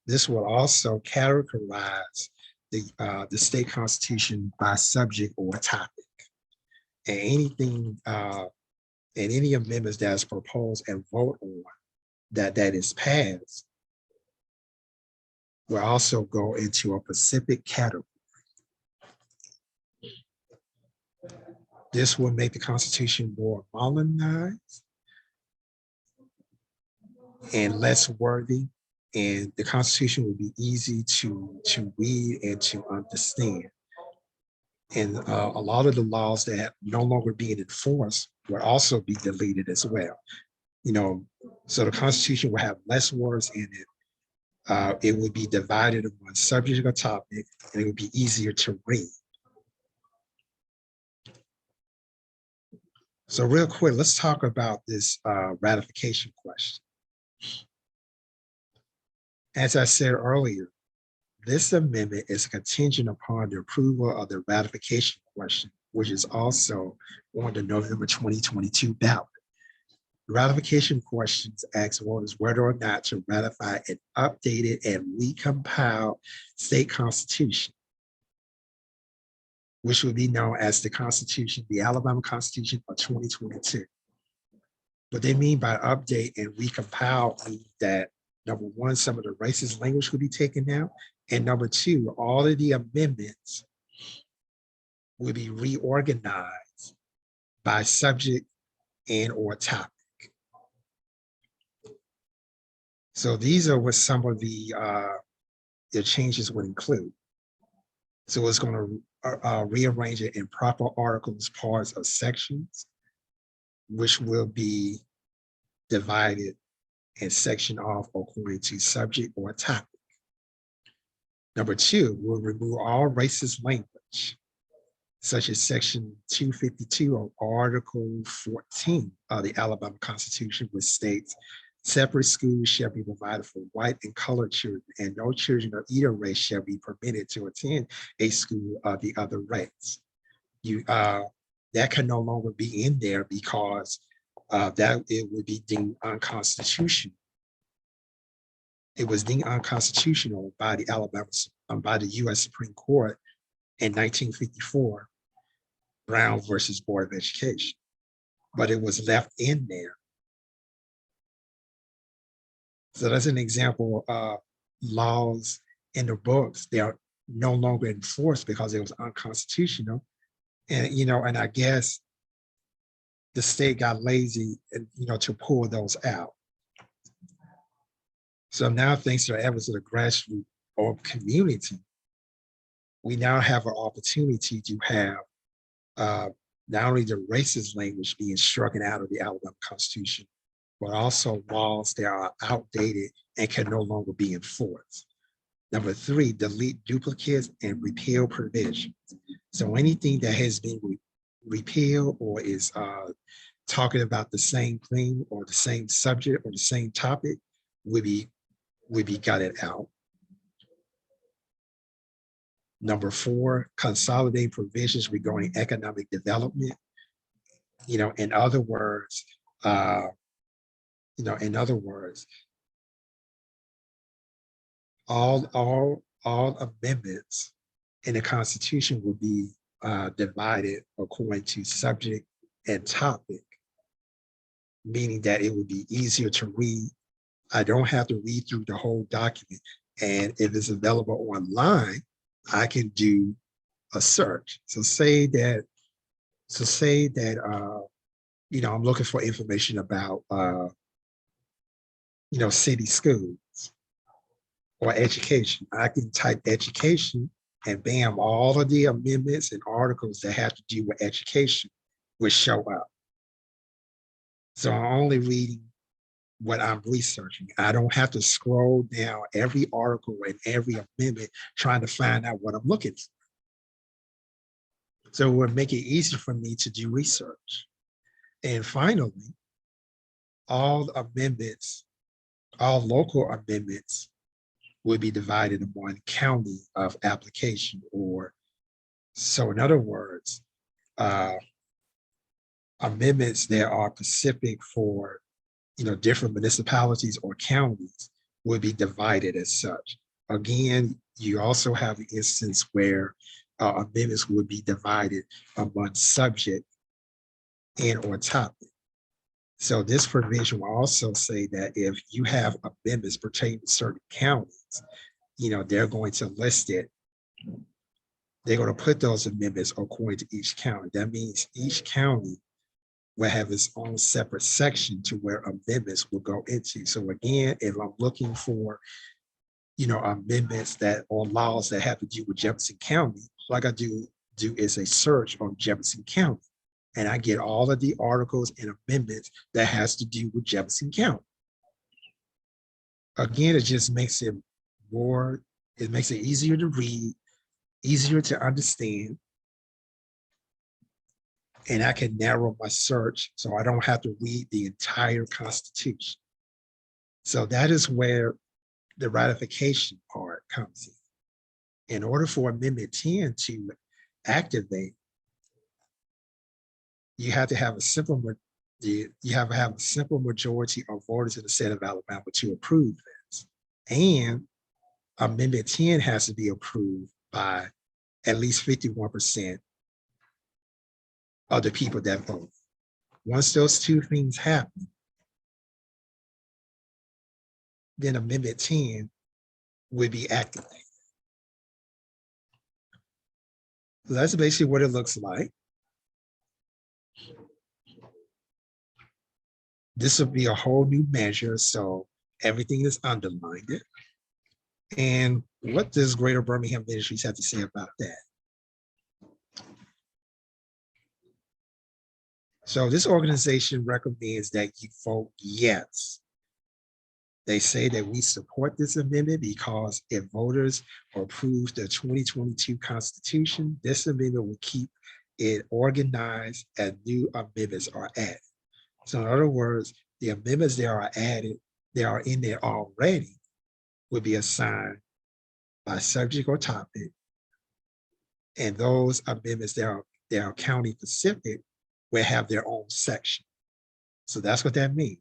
[SPEAKER 1] This will also characterize the state constitution by subject or topic. And anything and any amendments that is proposed and vote on that is passed will also go into a specific category. This will make the Constitution more modernized and less worthy, and the Constitution will be easy to read and to understand. And a lot of the laws that no longer being enforced will also be deleted as well. you know, so the Constitution will have less words in it. It would be divided among subject or topic, and it would be easier to read. So real quick, let's talk about this ratification question. As I said earlier, this amendment is contingent upon the approval of the ratification question, which is also on the November 2022 ballot. Ratification questions ask voters whether or not to ratify an updated and recompiled state constitution, which would be known as the Constitution, the Alabama Constitution of 2022. What they mean by update and recompile means that, number one, some of the racist language will be taken out, and number two, all of the amendments will be reorganized by subject and or topic. So these are what some of the changes would include. So it's going to rearrange it in proper articles, parts, or sections, which will be divided and sectioned off according to subject or topic. Number two, we'll remove all racist language, such as Section 252 of Article 14 of the Alabama Constitution, which states, separate schools shall be provided for white and colored children, and no children of either race shall be permitted to attend a school of the other race. That can no longer be in there because that it would be deemed unconstitutional. It was deemed unconstitutional by the by the U.S. Supreme Court in 1954, Brown versus Board of Education, but it was left in there. So that's an example of laws in the books. They are no longer enforced because it was unconstitutional. And, and I guess the state got lazy, and, to pull those out. So now, thanks to the efforts of the grassroots or community, we now have an opportunity to have not only the racist language being struck out of the Alabama Constitution, but also laws that are outdated and can no longer be enforced. Number three, delete duplicates and repeal provisions. So anything that has been repealed or is talking about the same thing or the same subject or the same topic would be gutted out. Number four, consolidate provisions regarding economic development. In other words, all amendments in the Constitution will be divided according to subject and topic, meaning that it would be easier to read. I don't have to read through the whole document. And if it's available online, I can do a search. So say that I'm looking for information about city schools or education. I can type education and bam, all of the amendments and articles that have to do with education will show up. So I'm only reading what I'm researching. I don't have to scroll down every article and every amendment trying to find out what I'm looking for. So it would make it easier for me to do research. And finally, all local amendments will be divided in one county of application, so in other words, amendments that are specific for different municipalities or counties will be divided as such. Again, you also have an instance where amendments will be divided among subject and or topic. So this provision will also say that if you have amendments pertaining to certain counties, they're going to list it. They're going to put those amendments according to each county. That means each county will have its own separate section to where amendments will go into. So again, if I'm looking for, amendments or laws that have to do with Jefferson County, all I got to do is a search on Jefferson County. and I get all of the articles and amendments that has to do with Jefferson County. Again, it just makes it more, it makes it easier to read, easier to understand, and I can narrow my search so I don't have to read the entire Constitution. So that is where the ratification part comes in. In order for Amendment 10 to activate, you have to have a simple majority of voters in the state of Alabama to approve this. And Amendment 10 has to be approved by at least 51% of the people that vote. Once those two things happen, then Amendment 10 would be activated. So that's basically what it looks like. This will be a whole new measure, so everything is underlined. And what does Greater Birmingham Ministries have to say about that? So this organization recommends that you vote yes. They say that we support this amendment because if voters approve the 2022 Constitution, this amendment will keep it organized and new amendments are added. So in other words, the amendments that are added, they are in there already, would be assigned by subject or topic. And those amendments that are county specific will have their own section. So that's what that means.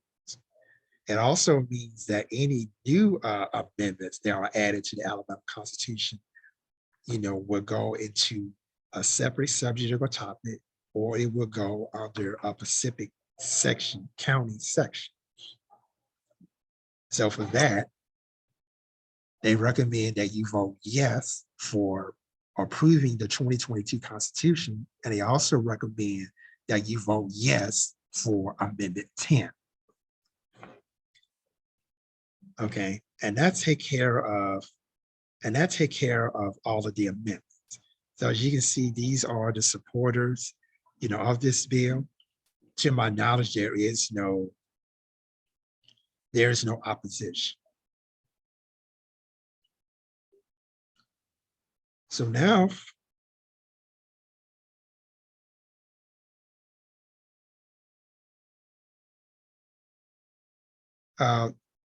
[SPEAKER 1] It also means that any new amendments that are added to the Alabama Constitution, will go into a separate subject or topic, or it will go under a specific section, county section. So for that, they recommend that you vote yes for approving the 2022 Constitution, and they also recommend that you vote yes for Amendment 10. Okay, and that take care of all of the amendments. So as you can see, these are the supporters, of this bill. To my knowledge, there is no opposition. So now,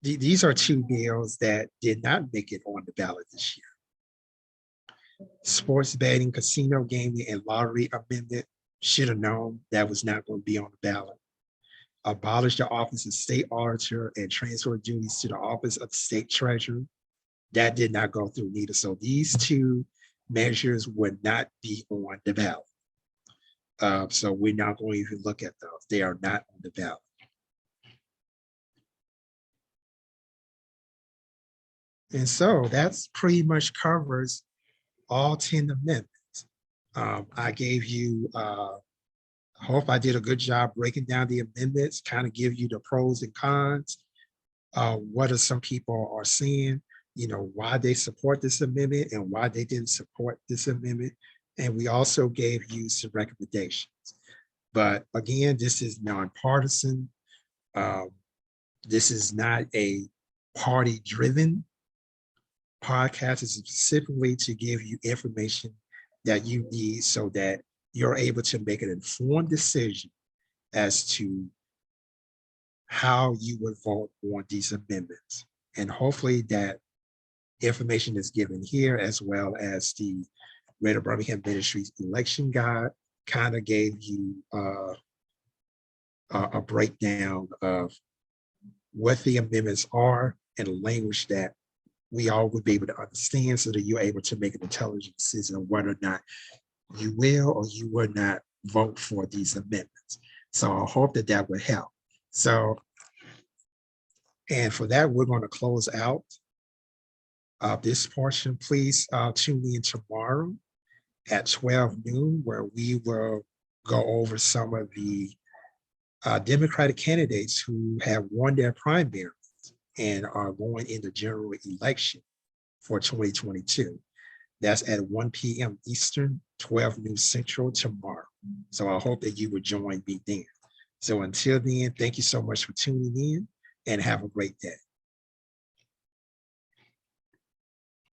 [SPEAKER 1] these are two bills that did not make it on the ballot this year. Sports betting, casino gaming, and lottery amendment, should have known that was not going to be on the ballot. Abolish the office of state auditor and transfer duties to the office of state treasurer. That did not go through neither. So these two measures would not be on the ballot. So we're not going to even look at those. They are not on the ballot. And so that's pretty much covers all 10 amendments. I gave you, I hope I did a good job breaking down the amendments, kind of give you the pros and cons. What are some people are saying, why they support this amendment and why they didn't support this amendment. And we also gave you some recommendations. But again, this is nonpartisan. This is not a party-driven podcast. Is specifically to give you information that you need so that you're able to make an informed decision as to how you would vote on these amendments. And hopefully that information is given here, as well as the Greater Birmingham Ministries election guide, kind of gave you a breakdown of what the amendments are and a language that we all would be able to understand, so that you're able to make an intelligent decision on whether or not you will or you will not vote for these amendments. So I hope that that would help. So, and for that, we're going to close out this portion. Please tune in tomorrow at 12 noon, where we will go over some of the Democratic candidates who have won their primaries and are going in the general election for 2022. That's at 1 p.m. Eastern, 12 noon Central tomorrow. So I hope that you will join me then. So until then, thank you so much for tuning in and have a great day.